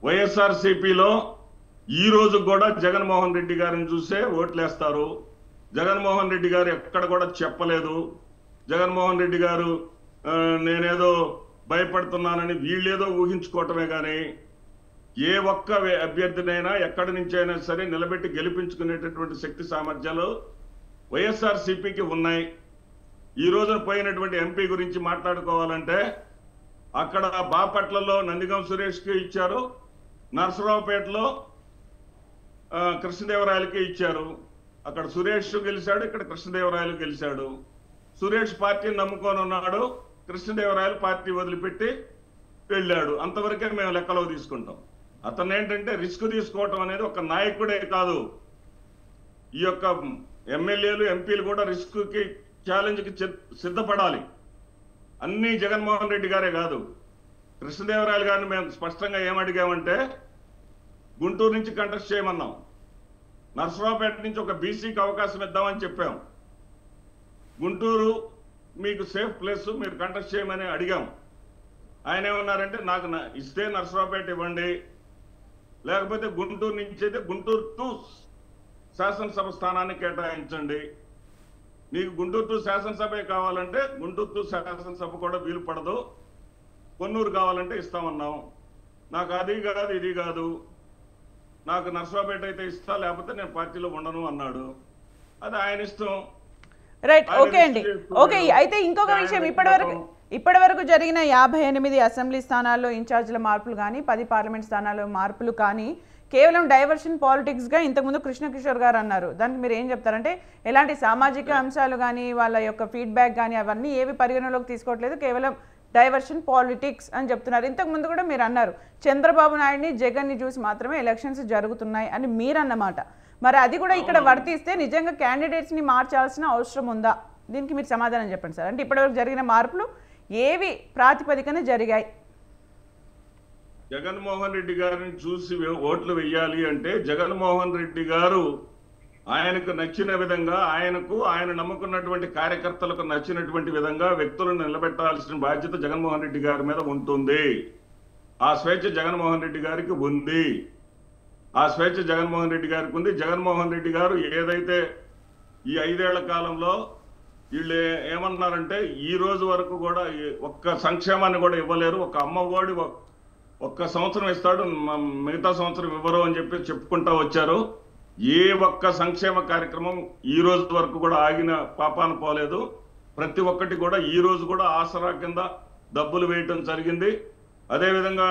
వైఎస్ఆర్సీపీలో ఈ రోజు కూడా జగన్మోహన్ రెడ్డి గారిని చూసే ఓట్లేస్తారు. జగన్మోహన్ రెడ్డి గారు ఎక్కడ కూడా చెప్పలేదు. జగన్మోహన్ రెడ్డి గారు నేనేదో భయపడుతున్నానని వీళ్ళేదో ఊహించుకోవటమే కానీ ఏ ఒక్క అభ్యర్థినైనా ఎక్కడి నుంచి అయినా సరే నిలబెట్టి గెలిపించుకునేటటువంటి శక్తి సామర్థ్యాలు వైఎస్ఆర్సీపీకి ఉన్నాయి. ఈ రోజున పోయినటువంటి ఎంపీ గురించి మాట్లాడుకోవాలంటే అక్కడ బాపట్లలో నందిగం సురేష్కి ఇచ్చారు, నర్సరావుపేటలో కృష్ణదేవరాయలకి ఇచ్చారు. అక్కడ సురేష్ గెలిచాడు, ఇక్కడ కృష్ణదేవరాయలు గెలిచాడు. సురేష్ పార్టీని నమ్ముకొని ఉన్నాడు, కృష్ణదేవరాయలు పార్టీ వదిలిపెట్టి వెళ్ళాడు. అంతవరకే మేము లెక్కలో తీసుకుంటాం. అతను ఏంటంటే రిస్క్ తీసుకోవటం అనేది ఒక నాయకుడే కాదు, ఈ యొక్క ఎమ్మెల్యేలు ఎంపీలు కూడా రిస్క్కి ఛాలెంజ్కి సిద్ధపడాలి. అన్నీ జగన్మోహన్ రెడ్డి గారే కాదు. కృష్ణదేవరాయలు గారిని మేము స్పష్టంగా ఏమడిగామంటే గుంటూరు నుంచి కంటెస్ట్ చేయమన్నాం, నర్సరావుపేట నుంచి ఒక బీసీకి అవకాశం ఇద్దామని చెప్పాం. గుంటూరు మీకు సేఫ్ ప్లేస్, మీరు కంటెస్ట్ చేయమని అడిగాం. ఆయన ఏమన్నారంటే నాకు ఇస్తే నర్సరావుపేట ఇవ్వండి, లేకపోతే గుంటూరు నుంచి అయితే గుంటూరు 2 శాసనసభ స్థానాన్ని కేటాయించండి. నీకు గుంటూరు శాసనసభే కావాలంటే గుంటూరు శాసనసభ కూడా వీలు పడదు, కొన్నూరు కావాలంటే ఇస్తామన్నాం. నాకు అది కాదు ఇది కాదు, నాకు నర్సాపేట అయితే ఇస్తా, లేకపోతే నేను పార్టీలో ఉండను అన్నాడు. అది ఆయన ఇష్టం. రైట్, ఓకే అండి. ఓకే, అయితే ఇంకొక విషయం, ఇప్పటి వరకు జరిగిన 58 అసెంబ్లీ స్థానాల్లో ఇన్ఛార్జీల మార్పులు కానీ 10 పార్లమెంట్ స్థానాల్లో మార్పులు కానీ కేవలం డైవర్షన్ పాలిటిక్స్గా ఇంతకుముందు కృష్ణకిషోర్ గారు అన్నారు. దానికి మీరు ఏం చెప్తారంటే ఎలాంటి సామాజిక అంశాలు కానీ వాళ్ళ యొక్క ఫీడ్బ్యాక్ కానీ అవన్నీ ఏవి పరిగణలోకి తీసుకోవట్లేదు, కేవలం డైవర్షన్ పాలిటిక్స్ అని చెప్తున్నారు. ఇంతకుముందు కూడా మీరు అన్నారు చంద్రబాబు నాయుడిని జగన్ని చూసి మాత్రమే ఎలక్షన్స్ జరుగుతున్నాయి అని మీరు అన్నమాట. మరి అది కూడా ఇక్కడ వర్తిస్తే నిజంగా క్యాండిడేట్స్ని మార్చాల్సిన అవసరం ఉందా? దీనికి మీరు సమాధానం చెప్పండి సార్. అంటే ఇప్పటివరకు జరిగిన మార్పులు ఏవి ప్రాతిపదికన జరిగాయి? జగన్మోహన్ రెడ్డి గారిని చూసి ఓట్లు వెయ్యాలి అంటే జగన్మోహన్ రెడ్డి గారు ఆయనకు నచ్చిన విధంగా, ఆయన నమ్ముకున్నటువంటి కార్యకర్తలకు నచ్చినటువంటి విధంగా వ్యక్తులను నిలబెట్టాల్సిన బాధ్యత జగన్మోహన్ రెడ్డి గారి మీద ఉంటుంది. ఆ స్వేచ్ఛ జగన్మోహన్ రెడ్డి గారికి ఉంది. ఆ స్వేచ్ఛ జగన్మోహన్ రెడ్డి గారికి ఉంది. జగన్మోహన్ రెడ్డి గారు ఏదైతే ఈ 5 ఏళ్ల కాలంలో వీళ్ళు ఏమన్నారంటే ఈ రోజు వరకు కూడా ఒక్క సంక్షేమాన్ని కూడా ఇవ్వలేరు, ఒక అమ్మఒడి ఒక్క సంవత్సరం ఇస్తాడు, మిగతా సంవత్సరం ఇవ్వరు అని చెప్పి చెప్పుకుంటా వచ్చారు. ఏ ఒక్క సంక్షేమ కార్యక్రమం ఈ రోజు వరకు కూడా ఆగిన పాపాన పోలేదు. ప్రతి ఒక్కటి కూడా ఈ రోజు కూడా ఆసరా కింద డబ్బులు వేయటం జరిగింది. అదేవిధంగా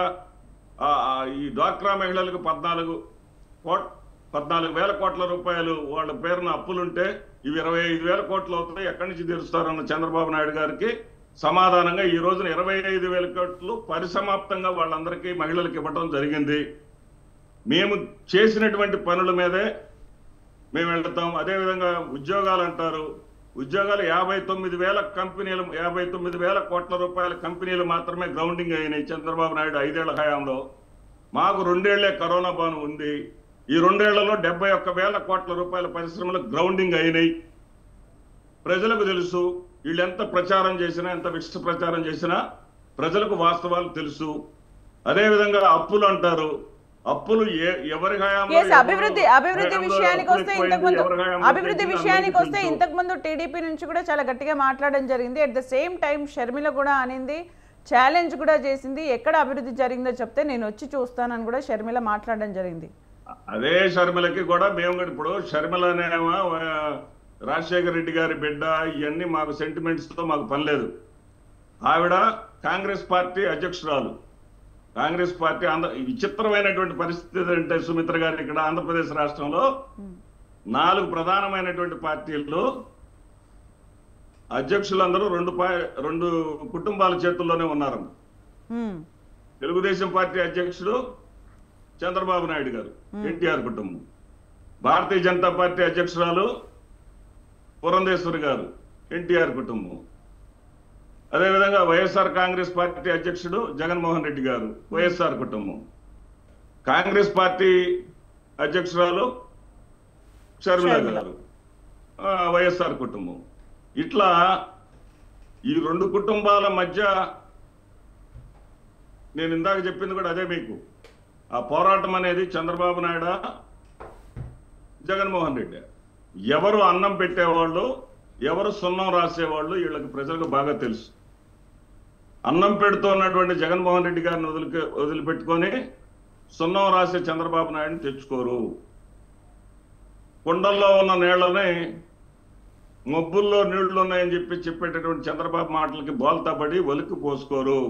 ఈ డ్వాక్రా మహిళలకు 14,000 కోట్ల రూపాయలు వాళ్ళ పేరున అప్పులుంటే ఇవి 25,000 కోట్లు అవుతాయి, ఎక్కడి నుంచి తీరుస్తారన్న చంద్రబాబు నాయుడు గారికి సమాధానంగా ఈ రోజున 25,000 కోట్లు పరిసమాప్తంగా వాళ్ళందరికీ మహిళలకు ఇవ్వడం జరిగింది. మేము చేసినటువంటి పనుల మీదే మేము వెళ్తాం. అదేవిధంగా ఉద్యోగాలు అంటారు, ఉద్యోగాలు 59,000 కంపెనీలు, 59,000 కోట్ల రూపాయల కంపెనీలు మాత్రమే గ్రౌండింగ్ అయినాయి చంద్రబాబు నాయుడు 5 ఏళ్ల హయాంలో. మాకు 2 ఏళ్లే కరోనా బాను ఉంది. ఈ 2 ఏళ్లలో 71,000 కోట్ల రూపాయల పరిశ్రమలు గ్రౌండింగ్ అయినాయి. ప్రజలకు తెలుసు, వీళ్ళు ఎంత ప్రచారం చేసినా, ఎంత విష ప్రచారం చేసినా ప్రజలకు వాస్తవాలు తెలుసు. అదేవిధంగా అప్పులు అంటారు, అప్పులు ఎవరి అభివృద్ధి విషయానికి వస్తే ఇంతకుముందు టీడీపీ నుంచి కూడా చాలా గట్టిగా మాట్లాడడం జరిగింది. At the same time Sharmila కూడా అనింది, ఛాలెంజ్ కూడా చేసింది, ఎక్కడ అభివృద్ధి జరిగిందో చెప్తే నేను వచ్చి చూస్తానని కూడా షర్మిల మాట్లాడడం జరిగింది. అదే షర్మిలకి కూడా మేము ఇప్పుడు షర్మిలనేమో రాజశేఖర రెడ్డి గారి బిడ్డ, ఇవన్నీ మాకు సెంటిమెంట్స్ తో మాకు పని లేదు. ఆవిడ కాంగ్రెస్ పార్టీ అధ్యక్షురాలు. కాంగ్రెస్ పార్టీ విచిత్రమైనటువంటి పరిస్థితి అంటే సుమిత్ర గారు ఇక్కడ ఆంధ్రప్రదేశ్ రాష్ట్రంలో 4 ప్రధానమైనటువంటి పార్టీల్లో అధ్యక్షులందరూ 2 కుటుంబాల చేతుల్లోనే ఉన్నారు. తెలుగుదేశం పార్టీ అధ్యక్షుడు చంద్రబాబు నాయుడు గారు, ఎన్టీఆర్ కుటుంబం. భారతీయ జనతా పార్టీ అధ్యక్షురాలు పురంధేశ్వరి గారు, ఎన్టీఆర్ కుటుంబం. అదేవిధంగా వైఎస్ఆర్ కాంగ్రెస్ పార్టీ అధ్యక్షుడు జగన్మోహన్ రెడ్డి గారు, వైఎస్ఆర్ కుటుంబం. కాంగ్రెస్ పార్టీ అధ్యక్షురాలు షర్మిల గారు, వైఎస్ఆర్ కుటుంబం. ఇట్లా ఈ 2 కుటుంబాల మధ్య నేను ఇందాక చెప్పింది కూడా అదే. మీకు ఆ పోరాటం అనేది చంద్రబాబు నాయుడు, జగన్మోహన్ రెడ్డి. ఎవరు అన్నం పెట్టేవాళ్ళు, ఎవరు సున్నం రాసేవాళ్ళు వీళ్ళకి ప్రజలకు బాగా తెలుసు. అన్నం పెడుతున్నటువంటి జగన్మోహన్ రెడ్డి గారిని వదిలిపెట్టుకొని సున్నం రాసే చంద్రబాబు నాయుడిని తెచ్చుకోరు. కుండల్లో ఉన్న నీళ్ళని మబ్బుల్లో నీళ్లు ఉన్నాయని చెప్పేటటువంటి చంద్రబాబు మాటలకి బోల్తా పడి ఒలికి పోసుకోరు.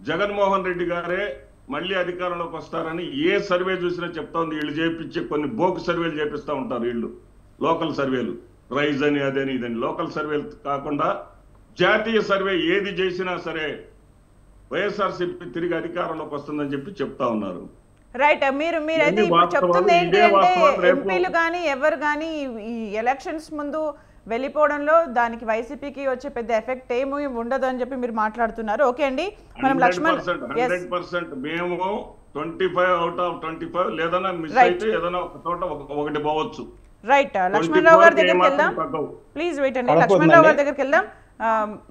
జగన్మోహన్ రెడ్డి గారే మళ్ళీ అధికారంలోకి వస్తారని ఏ సర్వే చూసినా చెప్తా ఉంది. వీళ్ళు చేపించే కొన్ని బోకు సర్వేలు చేపిస్తూ ఉంటారు వీళ్ళు, లోకల్ సర్వేలు, రైజ్ అని అదని ఇదని. లోకల్ సర్వేలు కాకుండా జాతీయ సర్వే ఏది చేసినా సరే వైఎస్ఆర్సీపీ తిరిగి అధికారంలోకి వస్తుందని చెప్తా ఉన్నారు. రైట్, మీరైతే ఇప్పుడు చెప్తుంది ఏంటి అంటే ఎంపీలు కానీ ఎవరు కానీ ఈ ఎలక్షన్స్ ముందు వెళ్ళిపోవడంలో దానికి వైసీపీకి వచ్చే పెద్ద ఎఫెక్ట్ ఏమీ ఉండదు అని చెప్పి మీరు మాట్లాడుతున్నారు. ఓకే అండి, మనం 100% మేము 25 out of 25 లేదన్నా మిస్ అయితే ఏదైనా ఒక చోట ఒకటి పోవచ్చు. రైట్, లక్ష్మణరావు గారి దగ్గరికి వెళ్దాం. ప్లీజ్ వెయిట్ అండి, లక్ష్మణరావు గారి దగ్గరికి వెళ్దాం.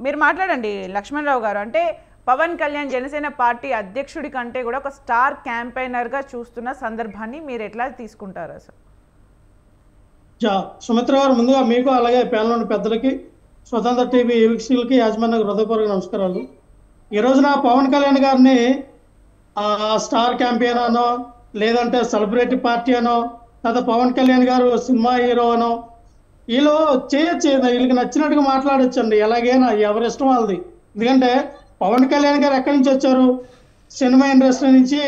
మీరు మాట్లాడండి లక్ష్మణరావు గారు. అంటే పవన్ కళ్యాణ్ జనసేన పార్టీ అధ్యక్షుడి కంటే కూడా ఒక స్టార్ క్యాంపెయినర్ గా చూస్తున్న సందర్భాన్ని మీరు ఎట్లా తీసుకుంటారు అసలు? సుమిత్ర గారు, ముందుగా మీకు అలాగే ప్యానెల్లోని పెద్దలకి, స్వతంత్ర టీవీ వీక్షకులకి, యాజమాన్యానికి హృదయపూర్వక నమస్కారాలు. ఈ రోజున పవన్ కళ్యాణ్ గారిని స్టార్ క్యాంపెయిన్ అనో, లేదంటే సెలబ్రిటీ పార్టీ అనో, లేదా పవన్ కళ్యాణ్ గారు సినిమా హీరో అనో, వీళ్ళు చేయొచ్చు, వీళ్ళకి నచ్చినట్టుగా మాట్లాడొచ్చండి. ఎలాగైనా ఎవరి ఇష్టం వాళ్ళది. ఎందుకంటే పవన్ కళ్యాణ్ గారు ఎక్కడి నుంచి వచ్చారు? సినిమా ఇండస్ట్రీ నుంచి.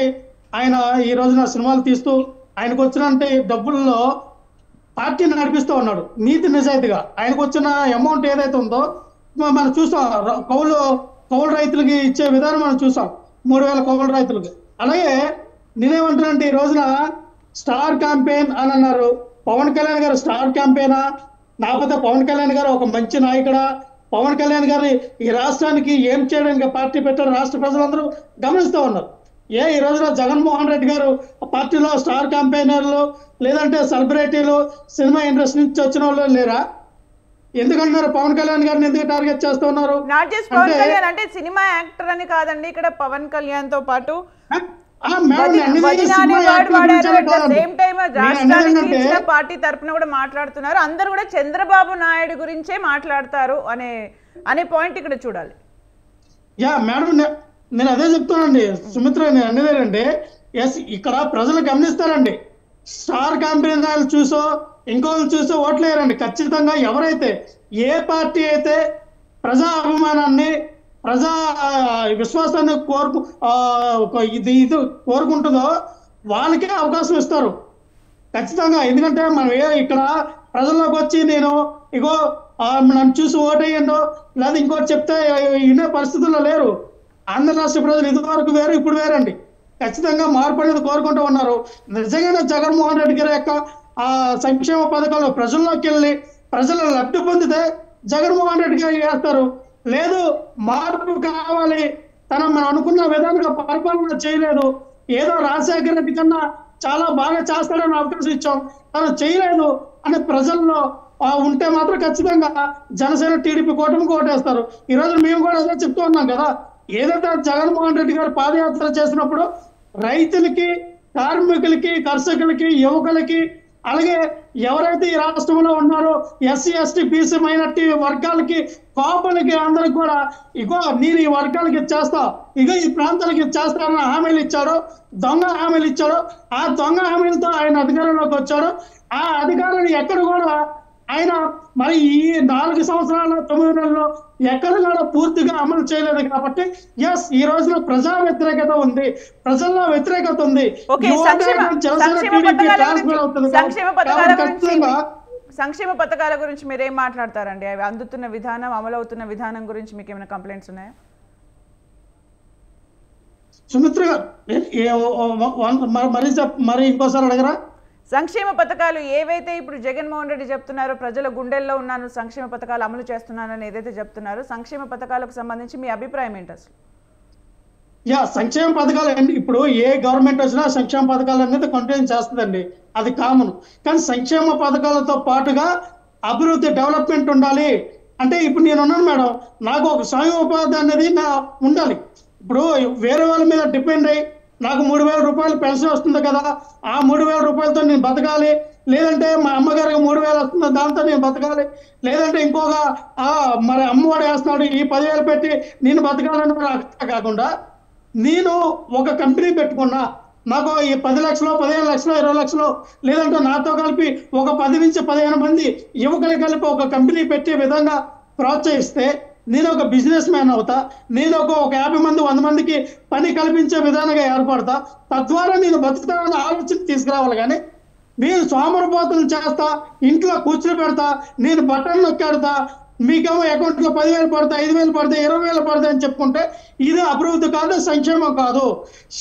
ఆయన ఈ రోజున సినిమాలు తీస్తూ ఆయనకు వచ్చిన డబ్బుల్లో పార్టీని నడిపిస్తూ ఉన్నాడు నీతి నిజాయితీగా. ఆయనకు వచ్చిన అమౌంట్ ఏదైతే ఉందో మనం చూసాం. కౌలు రైతులకి ఇచ్చే విధానం మనం చూసాం, 3000 కౌలు రైతులకి. అలాగే నేనేమంటానంటే, ఈ రోజున స్టార్ క్యాంపెయిన్ అని అన్నారు. పవన్ కళ్యాణ్ గారు స్టార్ క్యాంపెయినా, లేకపోతే పవన్ కళ్యాణ్ గారు ఒక మంచి నాయకుడా? పవన్ కళ్యాణ్ గారు ఈ రాష్ట్రానికి ఏం చేయడానికి పార్టీ పెట్టారు రాష్ట్ర ప్రజలందరూ గమనిస్తూ ఉన్నారు. ఈ రోజున జగన్మోహన్ రెడ్డి గారు పార్టీలో స్టార్ క్యాంపెయినర్లు, లేదంటే సెలబ్రిటీలు, సినిమా ఇండస్ట్రీ నుంచి వచ్చిన వాళ్ళు లేరా? ఎందుకంటున్నారు పవన్ కళ్యాణ్ గారిని ఎందుకు టార్గెట్ చేస్తున్నారు? నాట్ జస్ట్ పవన్ కళ్యాణ్ అంటే సినిమా యాక్టర్ అని కాదండి, ఇక్కడ పవన్ కళ్యాణ్ తో పాటు పార్టీ తరపున కూడా మాట్లాడుతున్నారు. అందరూ కూడా చంద్రబాబు నాయుడు గురించే మాట్లాడతారు అనే పాయింట్ ఇక్కడ చూడాలి. యా మేడం, నేను అదే చెప్తానండి సుమిత్ర. నేను అనేదేనంటే, ఎస్, ఇక్కడ ప్రజలు గమనిస్తారండి. స్టార్ క్యాంపెయిన్ చూసో ఇంకోళ్ళు చూసో ఓట్లు వేయరండి. ఖచ్చితంగా ఎవరైతే, ఏ పార్టీ అయితే ప్రజా అభిమానాన్ని, ప్రజా విశ్వాసాన్ని కోరుకుంటుందో వాళ్ళకే అవకాశం ఇస్తారు ఖచ్చితంగా. ఎందుకంటే మనం ఇక్కడ ప్రజల్లోకి వచ్చి నేను ఇగో నన్ను చూసి ఓటేయండో లేదా ఇంకోటి చెప్తే వినే పరిస్థితుల్లో లేరు. ఆంధ్ర రాష్ట్ర ప్రజలు ఇదివరకు వేరు, ఇప్పుడు వేరండి. ఖచ్చితంగా మార్పు అనేది కోరుకుంటూ ఉన్నారు. నిజంగానే జగన్మోహన్ రెడ్డి గారి యొక్క సంక్షేమ పథకాలు ప్రజల్లోకి వెళ్ళి ప్రజలు లబ్ధి పొందితే జగన్మోహన్ రెడ్డి గారు చేస్తారు. లేదు, మార్పు కావాలి, మనం అనుకున్న విధానంగా పరిపాలన చేయలేదు, ఏదో రాజశేఖర రెడ్డి కన్నా చాలా బాగా చేస్తాడని అవకాశం ఇచ్చాం, తను చేయలేదు అని ప్రజల్లో ఉంటే మాత్రం ఖచ్చితంగా జనసేన టీడీపీ కూటమికి ఓటేస్తారు. ఈ రోజు మేము కూడా అదే చెప్తూ ఉన్నాం కదా. ఏదైతే జగన్మోహన్ రెడ్డి గారు పాదయాత్ర చేసినప్పుడు రైతులకి, కార్మికులకి, కర్షకులకి, యువకులకి, అలాగే ఎవరైతే ఈ రాష్ట్రంలో ఉన్నారో ఎస్సీ, ఎస్టీ, బీసీ, మైనార్టీ వర్గాలకి, కాపులకి, అందరికి కూడా ఇగో నేను ఈ వర్గాలకి ఇచ్చేస్తా, ఇగో ఈ ప్రాంతాలకి ఇచ్చేస్తానన్న హామీలు ఇచ్చాడు. దొంగ హామీలు ఇచ్చాడు. ఆ దొంగ హామీలతో ఆయన అధికారంలోకి వచ్చాడు. ఆ అధికారాన్ని ఎక్కడ కూడా ఆయన మరి ఈ 4 సంవత్సరాల 9 నెలల్లో ఎక్కడ కూడా పూర్తిగా అమలు చేయలేదు. కాబట్టి ఎస్, ఈ రోజున ప్రజా వ్యతిరేకత ఉంది, ప్రజల్లో వ్యతిరేకత ఉంది. సంక్షేమ పథకాల గురించి మీరేం మాట్లాడతారండి? అవి అందుతున్న విధానం, అమలవుతున్న విధానం గురించి మీకు ఏమైనా కంప్లైంట్స్ ఉన్నాయా? సుమిత్ర మరి ఇంకోసారి అడగరా? సంక్షేమ పథకాలు ఏవైతే ఇప్పుడు జగన్మోహన్ రెడ్డి చెప్తున్నారో, ప్రజల గుండెల్లో ఉన్నాను, సంక్షేమ పథకాలు అమలు చేస్తున్నానని ఏదైతే చెప్తున్నారో, సంక్షేమ పథకాలకు సంబంధించి మీ అభిప్రాయం ఏంటి అసలు? సంక్షేమ పథకాలు అండి, ఇప్పుడు ఏ గవర్నమెంట్ వచ్చినా సంక్షేమ పథకాలు అనేది కంటిన్యూ చేస్తుందండి, అది కామన్. కానీ సంక్షేమ పథకాలతో పాటుగా అభివృద్ధి, డెవలప్మెంట్ ఉండాలి. అంటే ఇప్పుడు నేను ఉన్నాను మేడం, నాకు ఒక స్వయం ఉపాధి అనేది ఉండాలి. ఇప్పుడు వేరే వాళ్ళ మీద డిపెండ్ అయ్యి నాకు 3000 రూపాయలు పెన్షన్ వస్తుంది కదా, ఆ 3000 రూపాయలతో నేను బతకాలి, లేదంటే మా అమ్మగారికి 3000 వస్తుంది దాంతో నేను బతకాలి, లేదంటే ఇంకొక మరి అమ్మవాడు వేస్తున్నాడు ఈ 10,000 పెట్టి నేను బతకాలని కాకుండా, నేను ఒక కంపెనీ పెట్టుకున్నా, నాకు ఈ 10 లక్షలు, 15 లక్షలు, 20 లక్షలు, లేదంటే నాతో కలిపి ఒక 10 నుంచి 15 మంది యువకులు కలిపి ఒక కంపెనీ పెట్టే విధంగా ప్రోత్సహిస్తే నేను ఒక బిజినెస్ మ్యాన్ అవుతా. నేను ఒక 50 మంది 100 మందికి పని కల్పించే విధానంగా ఏర్పడతా. తద్వారా నేను బతుకుతానని ఆలోచన తీసుకురావాలి. కానీ నేను సోమరపోతులు చేస్తా, ఇంట్లో కూర్చుని పెడతా, నేను బట్టలు నొక్కాడుతా, మీకేమో అకౌంట్లో 10,000 పడతాయి, 5,000 పడతాయి, 20,000 పడతాయి అని చెప్పుకుంటే ఇది అభివృద్ధి కాదు, సంక్షేమం కాదు.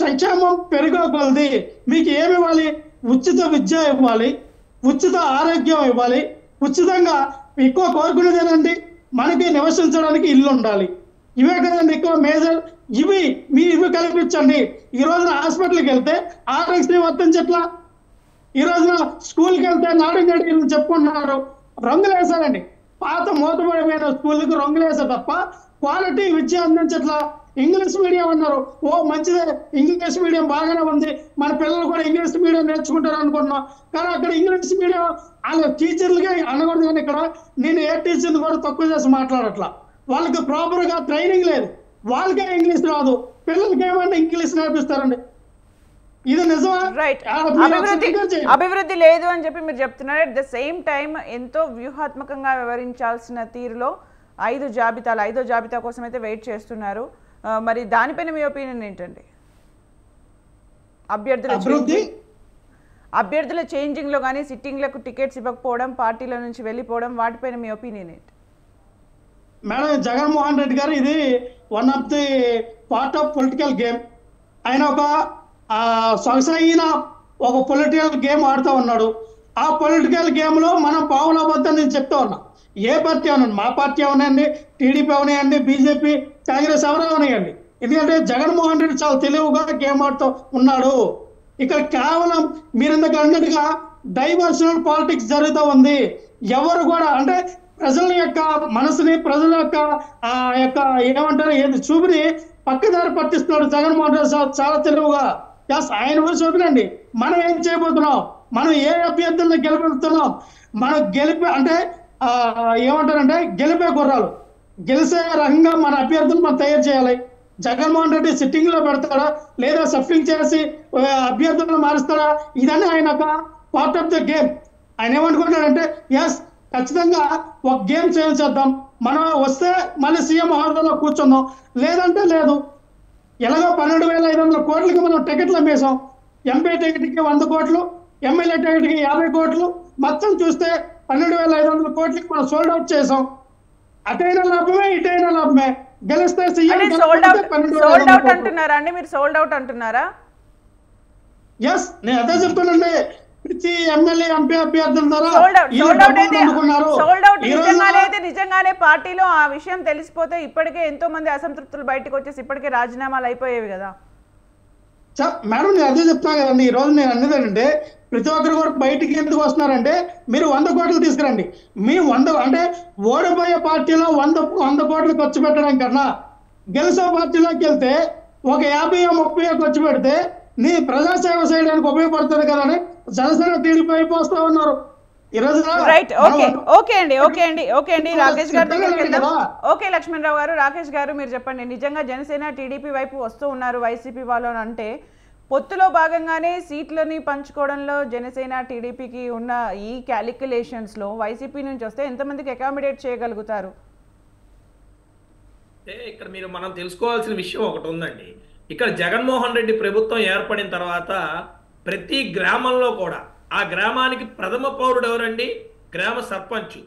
సంక్షేమం పెరుగొలది. మీకు ఏమి ఇవ్వాలి? ఉచిత విద్య ఇవ్వాలి, ఉచిత ఆరోగ్యం ఇవ్వాలి, ఉచితంగా ఎక్కువ కోరుకునేది ఏంటండి, మనకి నివసించడానికి ఇల్లు ఉండాలి. ఇవే కదండి ఎక్కువ మేజర్. ఇవి కల్పించండి. ఈ రోజున హాస్పిటల్కి వెళ్తే ఆరోగ్యశ్రీ వర్తించట్లా. ఈ రోజున స్కూల్కి వెళ్తే నాడు చెప్పుకుంటున్నారు, రంగులు వేశారండి. పాత మూతపడిపోయిన స్కూళ్ళకి రంగులు వేసే తప్ప క్వాలిటీ విద్య అందించట్లా. ఇంగ్లీష్ మీడియం అన్నారు. ఓ మంచిదే, ఇంగ్లీష్ మీడియం బాగానే ఉంది, మన పిల్లలు కూడా ఇంగ్లీష్ మీడియం నేర్చుకుంటారు అనుకున్నాం. కానీ అక్కడ ఇంగ్లీష్ మీడియం వాళ్ళ టీచర్లుగా అనకూడదు. కానీ ఇక్కడ నేను ఏ టీచర్ని కూడా తక్కువ చేసి మాట్లాడట్లా. వాళ్ళకి ప్రాపర్గా ట్రైనింగ్ లేదు, వాళ్ళకే ఇంగ్లీష్ రాదు, పిల్లలకి ఏమంటే ఇంగ్లీష్ నేర్పిస్తారండి. ఇది నిజమా? రైట్. అభివృద్ధి లేదు అని చెప్పి మీరు చెప్తున్నారు. అట్ ద సేమ్ టైం ఎంతో వ్యూహాత్మకంగా వ్యవహరించాల్సిన తీరులో 5 జాబితా కోసం అయితే వెయిట్ చేస్తున్నారు. మరి దానిపైన మీ ఒపీనియన్ ఏంటండి? అభ్యర్థుల చేంజింగ్ లో కానీ, సిట్టింగ్లకు టికెట్స్ ఇవ్వకపోవడం, పార్టీల నుంచి వెళ్ళిపోవడం, వాటిపైన మీ ఒపీనియన్ ఏంటి? మేడం, జగన్మోహన్ రెడ్డి గారు ఇది one of the part of political game. ఆయన ఒక సొగసైన ఒక పొలిటికల్ గేమ్ ఆడుతూ ఉన్నాడు. ఆ పొలిటికల్ గేమ్లో మనం పావులు అవ్వద్దని నేను చెప్తా ఉన్నా. ఏ పార్టీ అవనండి, మా పార్టీ అవనండి, టీడీపీ అవనాయండి, బీజేపీ, కాంగ్రెస్ ఎవరు అవనాయండి. ఎందుకంటే జగన్మోహన్ రెడ్డి చాలా తెలివిగా గేమ్ ఆడుతూ ఉన్నాడు. ఇక్కడ కేవలం మీరు ఇందాక అన్నట్టుగా డైవర్షనల్ పాలిటిక్స్ జరుగుతూ ఉంది. ఎవరు కూడా అంటే ప్రజల యొక్క మనసుని, ప్రజల యొక్క ఏమంటారు చూపుని పక్కదారి పట్టిస్తున్నాడు జగన్మోహన్ రెడ్డి చాలా తెలివిగా. ఆయన గురించి వదిలేండి, మనం ఏం చేయబోతున్నాం, మనం ఏ అభ్యర్థులను గెలిపిస్తున్నాం, మనం అంటే ఏమంటారంటే గెలిపే గుర్రాలు, గెలిచే రకంగా మన అభ్యర్థులు మనం తయారు చేయాలి. జగన్మోహన్ రెడ్డి సిట్టింగ్ లో పెడతాడా లేదా షిఫ్టింగ్ చేసి అభ్యర్థులను మారుస్తాడా? ఇదని ఆయన ఒక పార్ట్ ఆఫ్ ద గేమ్. ఆయన ఏమనుకుంటాడంటే ఎస్ ఖచ్చితంగా ఒక గేమ్ చేద్దాం, మనం వస్తే మళ్ళీ సీఎం హోదాలో కూర్చుందాం, లేదంటే లేదు. ఎలాగో 12,500 కోట్లకి మనం టికెట్లు అమ్మేసాం. ఎంపీ టికెట్కి 100 కోట్లు, ఎమ్మెల్యే టికెట్కి 50 కోట్లు, మొత్తం చూస్తే 12,500 కోట్లకి మనం సోల్డ్ అవుట్ చేసాం. అటైనా లాభమే, ఇటైనా లాభమే. గెలిస్తే సీఎం సోల్డ్ అవుట్ అంటున్నారా అండి? మీరు సోల్డ్ అవుట్ అంటున్నారా? ఎస్, నేను అదే చెప్తానండి. ప్రతి ఎమ్మెల్యే, ఎంపీ అభ్యర్థుల ద్వారా నిజంగానే పార్టీలో ఆ విషయం తెలిసిపోతే ఇప్పటికే ఎంతో మంది అసంతృప్తులు బయటకు వచ్చేసి ఇప్పటికే రాజీనామాలు అయిపోయేవి కదా మేడం. నేను అదే చెప్తాను కదండి. ఈ రోజు నేను అన్నది ఏంటంటే ప్రతి ఒక్కరు కూడా బయటికి ఎందుకు వస్తున్నారంటే మీరు 100 కోట్లు తీసుకురండి. మీ 100 అంటే ఓడిపోయే పార్టీలో 100 కోట్లు ఖర్చు పెట్టడం కన్నా గెలిచే పార్టీలోకి వెళ్తే ఒక 50-30 ఖర్చు పెడితే నీ ప్రజాసేవ చేయడానికి ఉపయోగపడుతుంది కదా అని జనసేన టీడీపీ అయిపోతా ఉన్నారు ఈ రోజు. రైట్. ఓకే అండి రాకేష్ గారి దగ్గరికి వెళ్దాం. ఓకే లక్ష్మణరావు గారు, రాకేష్ గారు మీరు చెప్పండి. నిజంగా జనసేన టీడీపీ వైపు వస్తూ ఉన్నారు వైసీపీ వాళ్ళు అంటే పొత్తులో భాగంగానే సీట్లని పంచుకోవడంలో జనసేన టీడీపీకి ఉన్న ఈ క్యాలిక్యులేషన్స్ లో వైసీపీ నుంచి వస్తే ఎంతమందికి అకామిడేట్ చేయగలుగుతారు? ఇక్కడ మనం తెలుసుకోవాల్సిన విషయం ఒకటి ఉందండి. ఇక్కడ జగన్మోహన్ రెడ్డి ప్రభుత్వం ఏర్పడిన తర్వాత ప్రతి గ్రామంలో కూడా ఆ గ్రామానికి ప్రథమ పౌరుడు ఎవరండి? గ్రామ సర్పంచ్.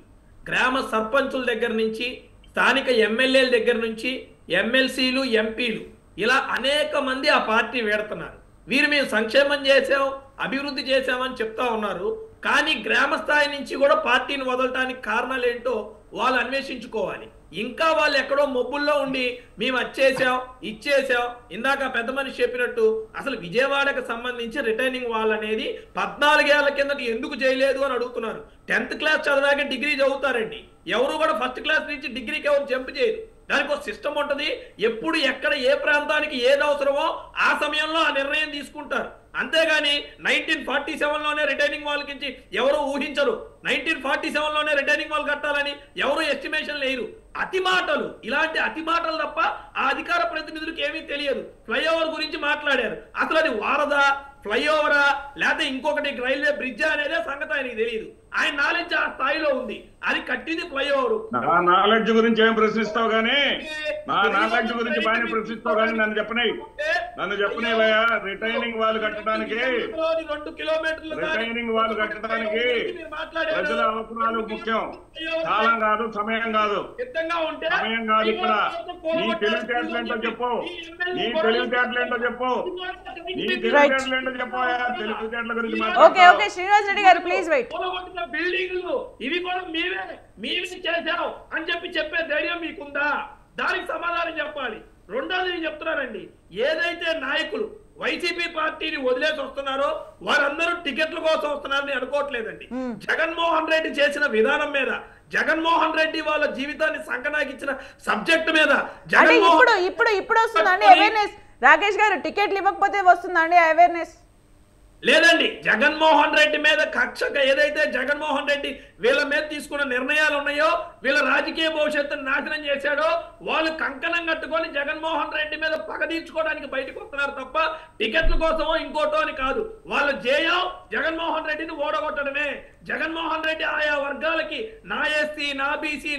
గ్రామ సర్పంచుల దగ్గర నుంచి స్థానిక ఎమ్మెల్యేల దగ్గర నుంచి ఎమ్మెల్సీలు, ఎంపీలు, ఇలా అనేక మంది ఆ పార్టీ వేడుతున్నారు. వీరు మేము సంక్షేమం చేసాం, అభివృద్ధి చేసామని చెప్తా ఉన్నారు. కానీ గ్రామ స్థాయి నుంచి కూడా పార్టీని వదలటానికి కారణాలు ఏంటో వాళ్ళు అన్వేషించుకోవాలి. ఇంకా వాళ్ళు ఎక్కడో మొబ్బుల్లో ఉండి మేము వచ్చేసాం, ఇచ్చేసాం. ఇందాక పెద్ద మనిషి చెప్పినట్టు అసలు విజయవాడకు సంబంధించి రిటైనింగ్ వాల్ అనేది 14 ఏళ్ల కిందటి ఎందుకు చేయలేదు అని అడుగుతున్నారు. 10th క్లాస్ చదివాక డిగ్రీ చదువుతారండి. ఎవరు కూడా ఫస్ట్ క్లాస్ నుంచి డిగ్రీకి ఎవరు జంప్ చేయరు. దానికి ఒక సిస్టమ్ ఉంటుంది. ఎప్పుడు ఎక్కడ ఏ ప్రాంతానికి ఏది అవసరమో ఆ సమయంలో ఆ నిర్ణయం తీసుకుంటారు. అంతేగాని 1947లోనే రిటైనింగ్ వాల్ కించి ఎవరు ఊహించరు. 1947లోనే రిటైనింగ్ వాల్ కట్టాలని ఎవరు ఎస్టిమేషన్ లేరు. అతి మాటలు, ఇలాంటి అతి మాటలు తప్ప ఆ అధికార ప్రతినిధులకు ఏమీ తెలియదు. ఫ్లైఓవర్ గురించి మాట్లాడారు. అసలు అది వారదా, ఫ్లైఓవరా, లేకపోతే ఇంకొకటి రైల్వే బ్రిడ్జ్ అనేదే సంగతి ఆయనకి తెలియదు. ఆయన నాలెడ్జ్ ఆ స్థాయిలో ఉంది. అది కట్టింది ఫ్లైఓవర్. నా నాలెడ్జ్ గురించి ఏం ప్రశ్నిస్తావు గానీ, నా నాలెడ్జ్ గురించి బాగానే ప్రశ్నిస్తావు కానీ నన్ను చెప్పనే రిటైనింగ్ వాల్ కట్టడానికి, రిటైనింగ్ వాల్ కట్టడానికి ప్రజల అవసరాలు ముఖ్యం. కాలం కాదు, సమయం కాదు. సమయం కాదు. ఇక్కడ నీ తెలివితేటలేంటో చెప్పు, నీ తెలివితేటలేంటో చెప్పు. తెలివితేటల గురించి ఓకే శ్రీనివాస్ రెడ్డి గారు ప్లీజ్ వెయిట్. బిల్డింగ్లు ఇవి కూడా మేమే చేశాం అని చెప్పే ధైర్యం మీకుందా? దానికి సమాధానం చెప్పాలి. రెండోది నేను చెప్తున్నానండి, ఏదైతే నాయకులు వైసీపీ పార్టీని వదిలేసి వస్తున్నారో వారందరూ టికెట్ల కోసం వస్తున్నారని అనుకోవట్లేదండి. జగన్మోహన్ రెడ్డి చేసిన విధానం మీద, జగన్మోహన్ రెడ్డి వాళ్ళ జీవితాన్ని సంకనాకించిన సబ్జెక్ట్ మీద ఇప్పుడు వస్తుందండి అవేర్నెస్. రాకేష్ గారు, టికెట్లు ఇవ్వకపోతే వస్తుందండి అవేర్నెస్? లేదండి, జగన్మోహన్ రెడ్డి మీద కక్షగా ఏదైతే జగన్మోహన్ రెడ్డి వీళ్ళ మీద తీసుకున్న నిర్ణయాలు ఉన్నాయో, వీళ్ళ రాజకీయ భవిష్యత్తును నాశనం చేశాడో, వాళ్ళు కంకణం కట్టుకొని జగన్మోహన్ రెడ్డి మీద పగ తీర్చుకోవడానికి బయటకు వస్తున్నారు తప్ప టికెట్ల కోసమో ఇంకోటో అని కాదు. వాళ్ళ జేయం జగన్మోహన్ రెడ్డిని ఓడగొట్టడమే. జగన్మోహన్ రెడ్డి ఆయా వర్గాలకి నా ఎస్సీ, నా బీసీ,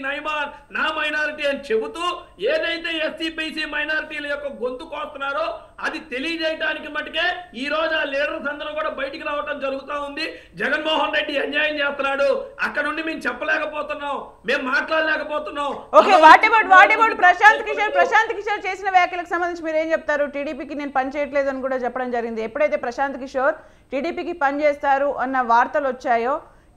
నా మైనారిటీ అని చెబుతూ ఏదైతే ఎస్సీ బీసీ మైనారిటీల యొక్క గొంతు కోస్తున్నారో అది తెలియజేయడానికి మటుకే ఈ రోజు ఆ లీడర్స్ అందరూ కూడా బయటికి రావడం జరుగుతూ ఉంది. జగన్మోహన్ రెడ్డి అన్యాయం చేస్తున్నాడు, అక్కడ నుండి మేము చెప్పలేకపోతున్నాం, మేము మాట్లాడలేకపోతున్నాం. Okay, what about Prashant Kishor చేసిన వ్యాఖ్యలకు సంబంధించి మీరు ఏం చెప్తారు? టీడీపీకి నేను పని చేయట్లేదు అని కూడా చెప్పడం జరిగింది. ఎప్పుడైతే ప్రశాంత్ కిషోర్ టీడీపీకి పని చేస్తారు అన్న వార్తలు వచ్చాయో,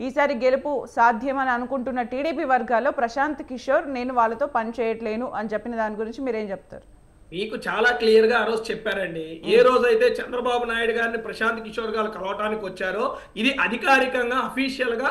ఈసారి గెలుపు సాధ్యమని అనుకుంటున్న టీడీపీ వర్గాల్లో ప్రశాంత్ కిషోర్ నేను వాళ్ళతో పని చేయట్లేను అని చెప్పిన దాని గురించి మీరేం చెప్తారు? మీకు చాలా క్లియర్ గా ఆ రోజు చెప్పారండి. ఏ రోజైతే చంద్రబాబు నాయుడు గారిని ప్రశాంత్ కిషోర్ గారు కలవటానికి వచ్చారో ఇది అధికారికంగా అఫీషియల్ గా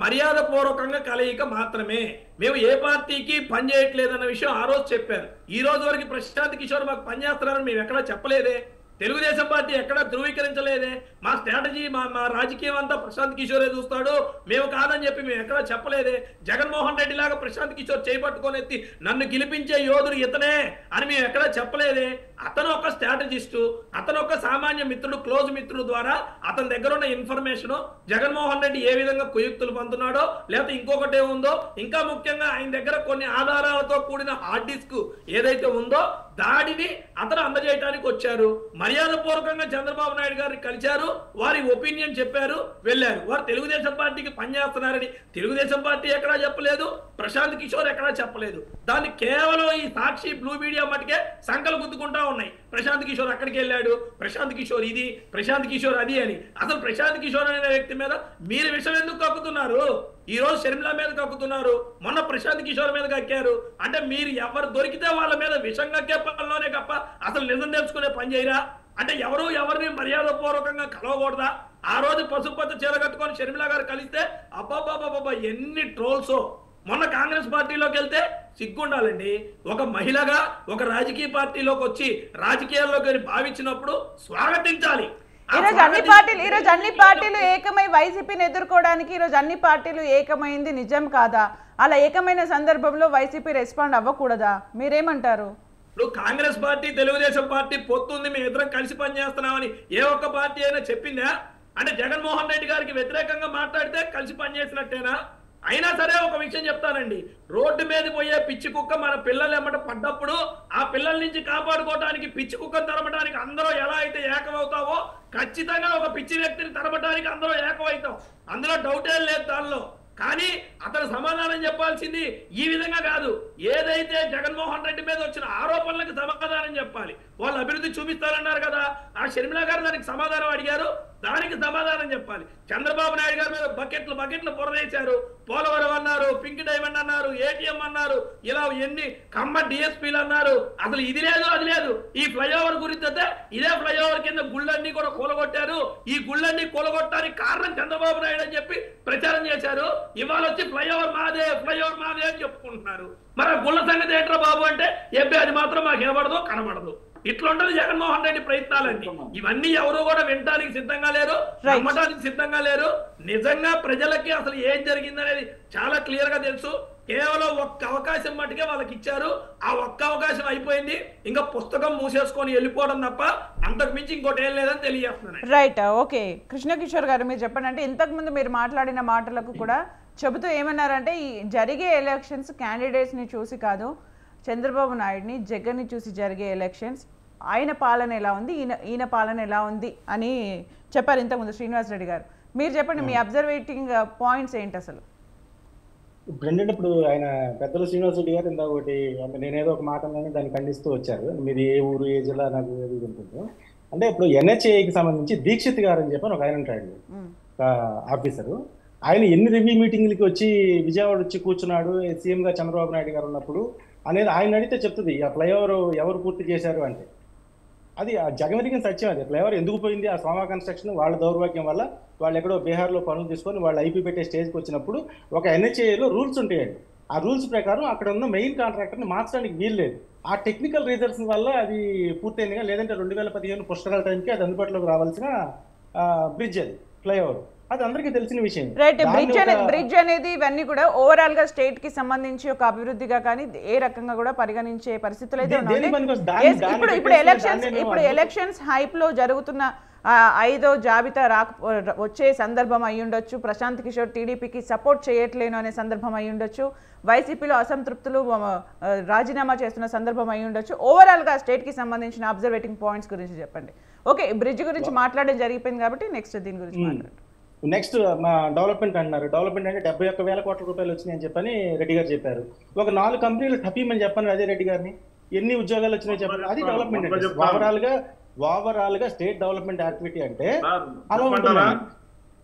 మర్యాద పూర్వకంగా కలయిక మాత్రమే. మేము ఏ పార్టీకి పని చేయట్లేదన్న విషయం ఆ రోజు చెప్పారు. ఈ రోజు వరకు ప్రశాంత్ కిషోర్ మాకు పని చేస్తున్నారని మేము ఎక్కడా చెప్పలేదే. తెలుగుదేశం పార్టీ ఎక్కడా ధృవీకరించలేదే. మా స్ట్రాటజీ, మా రాజకీయం అంతా ప్రశాంత్ కిషోరే చూస్తాడు, మేము కాదని చెప్పి మేము ఎక్కడా చెప్పలేదే. జగన్మోహన్ రెడ్డి లాగా ప్రశాంత్ కిషోర్ చేపట్టుకొని ఎత్తి నన్ను గెలిపించే యోధుడు ఇతనే అని మేము ఎక్కడా చెప్పలేదే. అతను ఒక స్ట్రాటజిస్టు, అతను ఒక సామాన్య మిత్రుడు, క్లోజ్ మిత్రుడు ద్వారా అతని దగ్గర ఉన్న ఇన్ఫర్మేషన్ జగన్మోహన్ రెడ్డి ఏ విధంగా కుయుక్తులు పొందుతున్నాడో, లేకపోతే ఇంకొకటే ఉందో, ఇంకా ముఖ్యంగా ఆయన దగ్గర కొన్ని ఆధారాలతో కూడిన హార్డ్ డిస్క్ ఏదైతే ఉందో దాడిని అతను అందజేయడానికి వచ్చారు. మర్యాద పూర్వకంగా చంద్రబాబు నాయుడు గారిని కలిశారు, వారి ఒపీనియన్ చెప్పారు, వెళ్ళారు. వారు తెలుగుదేశం పార్టీకి పనిచేస్తున్నారని తెలుగుదేశం పార్టీ ఎక్కడా చెప్పలేదు, ప్రశాంత్ కిషోర్ ఎక్కడా చెప్పలేదు. దాన్ని కేవలం ఈ సాక్షి బ్లూ మీడియా మటుకే సంకలు గుద్దుకుంటా ఉన్నాయి. ప్రశాంత్ కిషోర్ అక్కడికి వెళ్ళాడు, ప్రశాంత్ కిషోర్ ఇది, ప్రశాంత్ కిషోర్ అది అని. అసలు ప్రశాంత్ కిషోర్ అనే వ్యక్తి మీద మీరు విషయం ఎందుకు కక్కుతున్నారు? ఈ రోజు షర్మిల మీద కక్కుతున్నారు, మొన్న ప్రశాంత్ కిషోర్ మీద కక్కారు. అంటే మీరు ఎవరు దొరికితే వాళ్ళ మీద విషం కక్కే పనిలోనే తప్ప అసలు నిజం తెలుసుకునే పని చేయరా? అంటే ఎవరిని మర్యాద పూర్వకంగా కలవకూడదా? ఆ రోజు పసుపచ్చ చీర కట్టుకొని షర్మిల గారు కలిస్తే అబ్బాబాబాబా ఎన్ని ట్రోల్సో. మొన్న కాంగ్రెస్ పార్టీలోకి వెళ్తే సిగ్గుండాలండి. ఒక మహిళగా ఒక రాజకీయ పార్టీలోకి వచ్చి రాజకీయాల్లోకి భావించినప్పుడు స్వాగతించాలి. ఈ రోజు అన్ని పార్టీలు ఏకమై వైసీపీని ఎదుర్కోవడానికి ఈ రోజు అన్ని పార్టీలు ఏకమైంది నిజం కాదా? అలా ఏకమైన సందర్భంలో వైసీపీ రెస్పాండ్ అవ్వకూడదా? మీరేమంటారు? ఇప్పుడు కాంగ్రెస్ పార్టీ, తెలుగుదేశం పార్టీ పొత్తుంది, మేము ఇద్దరం కలిసి పనిచేస్తున్నామని ఏ ఒక్క పార్టీ అయినా చెప్పిందా? అంటే జగన్మోహన్ రెడ్డి గారికి వ్యతిరేకంగా మాట్లాడితే కలిసి పనిచేసినట్టేనా? అయినా సరే ఒక విషయం చెప్తానండి, రోడ్డు మీద పోయే పిచ్చి కుక్క మన పిల్లలు ఎమ్మట పడ్డప్పుడు ఆ పిల్లల నుంచి కాపాడుకోవడానికి పిచ్చి కుక్కను తరమడానికి అందరూ ఎలా అయితే ఏకమవుతావో ఖచ్చితంగా ఒక పిచ్చి వ్యక్తిని తరమడానికి అందరూ ఏకమవుతాం, అందులో డౌటే లేదు దానిలో. కానీ అతను సమాధానం చెప్పాల్సింది ఈ విధంగా కాదు. ఏదైతే జగన్మోహన్ రెడ్డి మీద వచ్చిన ఆరోపణలకు సమాధానం చెప్పాలి. వాళ్ళు అభివృద్ధి చూపిస్తారన్నారు కదా, ఆ షర్మిల గారు దానికి సమాధానం అడిగారు, దానికి సమాధానం చెప్పాలి. చంద్రబాబు నాయుడు గారి మీద బకెట్లు పొరవేశారు, పోలవరం అన్నారు, పింక్ డైమండ్ అన్నారు, ఏటీఎం అన్నారు, ఇలా ఎన్ని కమ్మ డిఎస్పీలు అన్నారు. అసలు ఇది లేదు అది లేదు. ఈ ఫ్లైఓవర్ గురించి అయితే ఇదే ఫ్లైఓవర్ కింద గుళ్ళన్నీ కూడా కూలగొట్టారు, ఈ గుళ్ళన్నీ కూలగొట్టడానికి కారణం చంద్రబాబు నాయుడు అని చెప్పి ప్రచారం చేశారు. ఇవాళ వచ్చి ఫ్లైఓవర్ మాదే అని చెప్పుకుంటున్నారు. మరి ఆ గుళ్ళ సంగతి ఏంట్రా బాబు అంటే అది మాత్రం మాకు వినబడదు, కనబడదు. ఇట్లుంటది జగన్మోహన్ రెడ్డి ప్రయత్నాలండి. ఇవన్నీ ఎవరు కూడా వినడానికి సిద్ధంగా లేరు, నమ్మడానికి సిద్ధంగా లేరు. నిజంగా ప్రజలకి అసలు ఏం జరిగిందనేది చాలా క్లియర్ గా తెలుసు. కేవలం ఒక్క అవకాశం మట్టుకే వాళ్ళకి ఇచ్చారు, ఆ ఒక్క అవకాశం అయిపోయింది. ఇంకా పుస్తకం మూసేసుకొని వెళ్ళిపోవడం తప్ప అంతకు మించి ఇంకోటి ఏం లేదని తెలియజేస్తున్నాను. Right, okay. కృష్ణకిషోర్ గారు మీరు చెప్పండి. అంటే ఇంతకుముందు మీరు మాట్లాడిన మాటలకు కూడా చెబుతూ ఏమన్నారంటే ఈ జరిగే ఎలక్షన్స్ క్యాండిడేట్స్ని చూసి కాదు, చంద్రబాబు నాయుడిని, జగన్ని చూసి జరిగే ఎలక్షన్స్, ఆయన పాలన ఎలా ఉంది, ఈయన పాలన ఎలా ఉంది అని చెప్పారు ఇంతకుముందు శ్రీనివాస్ రెడ్డి గారు. మీరు చెప్పండి, మీ అబ్జర్వేటింగ్ పాయింట్స్ ఏంటి అసలు? ఇప్పుడు ఆయన పెద్దలు శ్రీనివాస్ రెడ్డి గారు ఇందాక ఒకటి, అంటే నేనేదో ఒక మాట అన్నాను, దాన్ని ఖండిస్తూ వచ్చారు. మీది ఏ ఊరు, ఏ జిల్లా నాకు ఏది ఉంటుందో. అంటే ఇప్పుడు ఎన్హెచ్ఏకి సంబంధించి దీక్షిత్ గారు అని చెప్పి ఒక ఆయన ఉంటాడు, ఆఫీసరు. ఆయన ఎన్ని రివ్యూ మీటింగ్లకి వచ్చి విజయవాడ వచ్చి కూర్చున్నాడు సీఎంగా చంద్రబాబు నాయుడు గారు ఉన్నప్పుడు అనేది ఆయన అడిగితే చెప్తుంది. ఆ ఫ్లైఓవర్ ఎవరు పూర్తి చేశారు అంటే అది జగమెరిగిన సత్యం. అది ఫ్లైఓవర్ ఎందుకు పోయింది? ఆ సోమా కన్స్ట్రక్షన్ వాళ్ళ దౌర్భాగ్యం వల్ల వాళ్ళు ఎక్కడో బీహార్లో పనులు తీసుకొని వాళ్ళు ఐపీ పెట్టే స్టేజ్కి వచ్చినప్పుడు ఒక ఎన్హెచ్ఏలో రూల్స్ ఉంటాయండి. ఆ రూల్స్ ప్రకారం అక్కడ ఉన్న మెయిన్ కాంట్రాక్టర్ని మార్చడానికి వీలు లేదు. ఆ టెక్నికల్ రీజన్స్ వల్ల అది పూర్తయిందిగా. లేదంటే 2015 పుష్కరాల టైంకి అది అందుబాటులోకి రావాల్సిన బ్రిడ్జ్, అది ఫ్లైఓవర్. అది అందరికీ తెలిసిన విషయం. రైట్. బ్రిడ్జ్ అనేది ఇవన్నీ కూడా ఓవరాల్ గా స్టేట్ కి సంబంధించి ఒక అభివృద్ధిగా కానీ ఏ రకంగా కూడా పరిగణించే పరిస్థితులు అయితే ఉన్నాయి. ఇప్పుడు ఎలక్షన్స్ హైప్ లో జరుగుతున్న 5వ జాబితా వచ్చే సందర్భం అయి ఉండొచ్చు. ప్రశాంత్ కిషోర్ టీడీపీకి సపోర్ట్ చేయట్లేను అనే సందర్భం అయి ఉండొచ్చు. వైసీపీలో అసంతృప్తులు రాజీనామా చేస్తున్న సందర్భం అయి ఉండొచ్చు. ఓవరాల్ గా స్టేట్ కి సంబంధించిన అబ్జర్వేటింగ్ పాయింట్స్ గురించి చెప్పండి. ఓకే, బ్రిడ్జ్ గురించి మాట్లాడడం జరిగిపోయింది కాబట్టి నెక్స్ట్ దీని గురించి మాట్లాడండి. నెక్స్ట్ మా డెవలప్మెంట్ అంటున్నారు. డెవలప్మెంట్ అంటే 71,000 కోట్ల రూపాయలు వచ్చినాయని చెప్పని రెడ్డి గారు చెప్పారు. ఒక 4 కంపెనీలు టపీమని చెప్పాను అదే రెడ్డి గారిని. ఎన్ని ఉద్యోగాలు వచ్చినాయో చెప్పండి. అది డెవలప్మెంట్ అంటే ఓవరాల్ గా స్టేట్ డెవలప్మెంట్ యాక్టివిటీ అంటే అలా ఉంటుంది.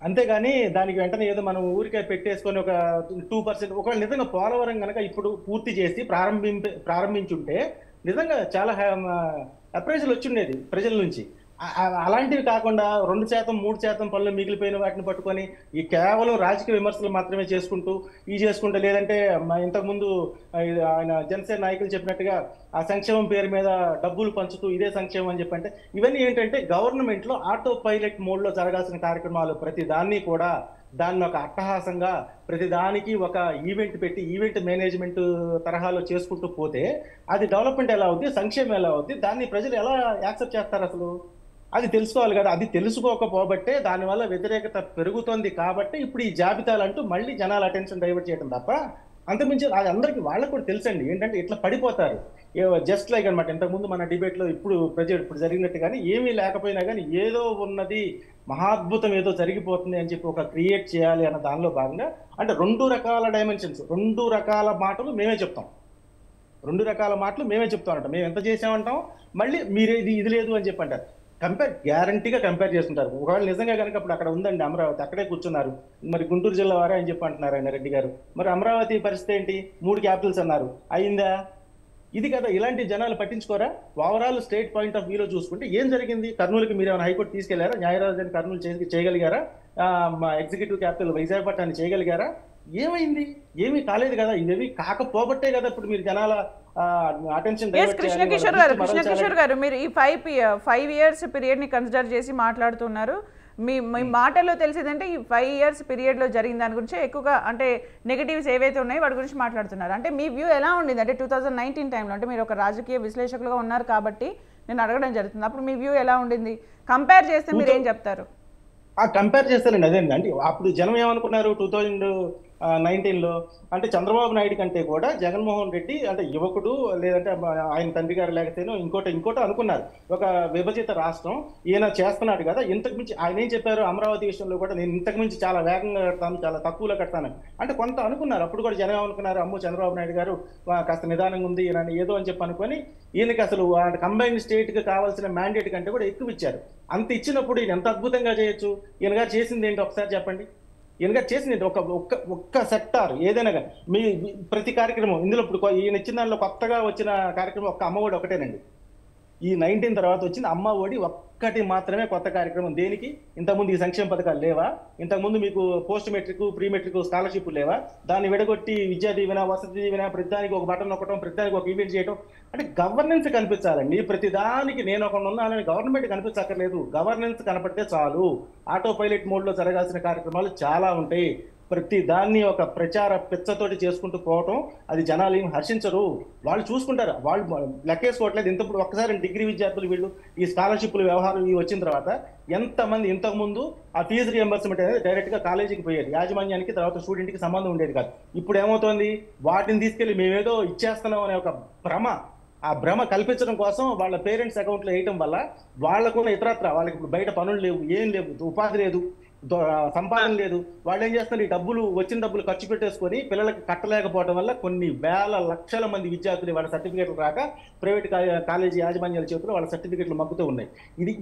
అంతేగాని దానికి వెంటనే ఏదో మనం ఊరికే పెట్టేసుకొని ఒక 2%, ఒకవేళ నిజంగా పోలవరం కనుక ఇప్పుడు పూర్తి చేసి ప్రారంభించుంటే నిజంగా చాలా అప్రైజల్ వచ్చిండేది ప్రజల నుంచి. అలాంటివి కాకుండా 2%, 3% పనులు మిగిలిపోయిన వాటిని పట్టుకొని ఈ కేవలం రాజకీయ విమర్శలు మాత్రమే చేసుకుంటూ లేదంటే ఇంతకుముందు ఆయన జనసేన నాయకులు చెప్పినట్టుగా ఆ సంక్షేమం పేరు మీద డబ్బులు పంచుతూ ఇదే సంక్షేమం అని చెప్పంటే ఇవన్నీ ఏంటంటే గవర్నమెంట్ లో ఆటో పైలట్ మోడ్ లో జరగాల్సిన కార్యక్రమాలు ప్రతి దాన్ని కూడా దాన్ని ఒక అట్టహాసంగా ప్రతిదానికి ఒక ఈవెంట్ పెట్టి ఈవెంట్ మేనేజ్మెంట్ తరహాలో చేసుకుంటూ పోతే అది డెవలప్మెంట్ ఎలా అవుద్ది, సంక్షేమం ఎలా అవుద్ది, దాన్ని ప్రజలు ఎలా యాక్సెప్ట్ చేస్తారు? అసలు అది తెలుసుకోవాలి కదా. అది తెలుసుకోకపోబట్టే దానివల్ల వ్యతిరేకత పెరుగుతోంది. కాబట్టి ఇప్పుడు ఈ జాబితాలు అంటూ మళ్ళీ జనాల అటెన్షన్ డైవర్ట్ చేయడం తప్ప అంతకుమించి అది అందరికీ వాళ్ళకు కూడా తెలుసండి. ఏంటంటే ఇట్లా పడిపోతారు జస్ట్ లైక్ అనమాట. ఇంతకుముందు మన డిబేట్లో ఇప్పుడు జరిగినట్టు కానీ ఏమీ లేకపోయినా కానీ ఏదో ఉన్నది మహాద్భుతం ఏదో జరిగిపోతుంది అని చెప్పి ఒక క్రియేట్ చేయాలి అన్న దానిలో భాగంగా అంటే 2 రకాల డైమెన్షన్స్, 2 రకాల మాటలు మేమే చెప్తాం. 2 రకాల మాటలు మేమే చెప్తామంటాం. మేము ఎంత చేసామంటాం, మళ్ళీ మీరే ఇది లేదు అని చెప్పి అంటారు. గ్యారంటీగా కంపేర్ చేస్తుంటారు. ఒకవేళ నిజంగా కనుక ఇప్పుడు అక్కడ ఉందండి అమరావతి, అక్కడే కూర్చున్నారు, మరి గుంటూరు జిల్లా వారే అని చెప్పి అంటున్నారు ఆయన రెడ్డి గారు. మరి అమరావతి పరిస్థితి ఏంటి? 3 క్యాపిటల్స్ అన్నారు, అయిందా? ఇది కదా. ఇలాంటి జనాలు పట్టించుకోరా? ఓవరాల్ స్టేట్ పాయింట్ ఆఫ్ వ్యూలో చూసుకుంటే ఏం జరిగింది? కర్నూలుకి మీరు ఏమైనా హైకోర్టు తీసుకెళ్లారా? న్యాయరాజధాని కర్నూలు చేయగలిగారా? మా ఎగ్జిక్యూటివ్ క్యాపిటల్ విశాఖపట్నాన్ని చేయగలిగారా? ఏమైంది? ఏమీ కాలేదు కదా. ఇవేవి కాకపోబట్టే కదా ఇప్పుడు మీరు జనాల అటెన్షన్. కృష్ణ కిషోర్ గారు మీరు ఈ 5 ఇయర్స్ పీరియడ్ ని కన్సిడర్ చేసి మాట్లాడుతున్నారు. మీ మాటల్లో తెలిసేదంటే ఈ 5 ఇయర్స్ పీరియడ్ లో జరిగిన దాని గురించి ఎక్కువగా అంటే నెగటివ్స్ ఏవైతే ఉన్నాయో వాటి గురించి మాట్లాడుతున్నారు. అంటే మీ వ్యూ ఎలా ఉండింది? అంటే 2019 టైంలో అంటే మీరు ఒక రాజకీయ విశ్లేషకులుగా ఉన్నారు కాబట్టి నేను అడగడం జరుగుతుంది. అప్పుడు మీ వ్యూ ఎలా ఉండింది? కంపేర్ చేస్తే మీరు ఏం చెప్తారు? కంపేర్ చేస్తానండి. అదేండి అంటే అప్పుడు జనం ఏమనుకున్నారు 2019లో అంటే చంద్రబాబు నాయుడు కంటే కూడా జగన్మోహన్ రెడ్డి అంటే యువకుడు, లేదంటే ఆయన తండ్రి గారు లేకపోతే ఇంకోటి అనుకున్నారు. ఒక విభజిత రాష్ట్రం ఈయన చేస్తున్నాడు కదా, ఇంతకు మించి ఆయన ఏం చెప్పారు అమరావతి విషయంలో కూడా నేను ఇంతకు మించి చాలా వేగంగా కడతాను, చాలా తక్కువలో కడతాను అంటే కొంత అనుకున్నారు. అప్పుడు కూడా జనం ఏమనుకున్నారు, అమ్మో చంద్రబాబు నాయుడు గారు కాస్త నిదానంగా ఉంది ఈయన ఏదో అని చెప్పి అనుకొని ఈయనకి అసలు కంబైన్డ్ స్టేట్కి కావాల్సిన మ్యాండేట్ కంటే కూడా ఎక్కువ ఇచ్చారు. అంత ఇచ్చినప్పుడు ఈయన ఎంత అద్భుతంగా చేయొచ్చు? ఈయన గారు చేసింది ఏంటి ఒకసారి చెప్పండి. ఈయన గారు చేసింది ఏంటి? ఒక్క సెక్టార్ ఏదైనా కానీ మీ ప్రతి కార్యక్రమం ఇందులో ఇప్పుడు ఈయన ఇచ్చిన దానిలో కొత్తగా వచ్చిన కార్యక్రమం ఒక్క అమ్మఒడి ఒకటేనండి. ఈ 19 తర్వాత వచ్చిన అమ్మ ఒడి ఒక్కటి మాత్రమే కొత్త కార్యక్రమం. దేనికి? ఇంతకుముందు ఈ సంక్షేమ పథకాలు లేవా? ఇంతకుముందు మీకు post matric, pre matric scholarship లేవా? దాన్ని విడగొట్టి విద్యా దీవెన, వసతి దీవెన, ప్రతిదానికి ఒక బటన్ నొక్కడం, ప్రతిదానికి ఒక ఈవెంట్ చేయడం అంటే గవర్నెన్స్ కనిపించాలండి. ప్రతిదానికి నేను ఒక ఉన్నానని గవర్నమెంట్ కనిపించక్కర్లేదు. గవర్నెన్స్ కనపడితే చాలు. ఆటో పైలట్ మోడ్లో జరగాల్సిన కార్యక్రమాలు చాలా ఉంటాయి. ప్రతి దాన్ని ఒక ప్రచార పిచ్చతోటి చేసుకుంటూ పోవటం అది జనాలు ఏం హర్షించరు. వాళ్ళు చూసుకుంటారు, వాళ్ళు లెక్కేసుకోవట్లేదు. ఇంతప్పుడు ఒక్కసారి డిగ్రీ విద్యార్థులు వీళ్ళు ఈ స్కాలర్షిప్ల వ్యవహారం వచ్చిన తర్వాత ఎంతమంది ఇంతకుముందు ఆ ఫీజు రియంబర్స్మెంట్ అనేది డైరెక్ట్గా కాలేజీకి పోయేది, యాజమాన్యానికి తర్వాత స్టూడెంట్కి సంబంధం ఉండేది కాదు. ఇప్పుడు ఏమవుతోంది, వాటిని తీసుకెళ్ళి మేమేదో ఇచ్చేస్తున్నాం అనే ఒక భ్రమ, ఆ భ్రమ కల్పించడం కోసం వాళ్ళ పేరెంట్స్ అకౌంట్లో వేయటం వల్ల వాళ్ళకున్న ఇతరత్ర వాళ్ళకి ఇప్పుడు బయట పనులు లేవు, ఏం లేవు, ఉపాధి లేదు, సంపాదన లేదు. వాళ్ళు ఏం చేస్తున్నారు, ఈ వచ్చిన డబ్బులు ఖర్చు పెట్టేసుకొని పిల్లలకి కట్టలేకపోవడం వల్ల కొన్ని వేల లక్షల మంది విద్యార్థులు వాళ్ళ సర్టిఫికేట్లు రాక ప్రైవేట్ కాలేజీ యాజమాన్యాల చేతుల్లో వాళ్ళ సర్టిఫికేట్లు మగ్గుతూ ఉన్నాయి.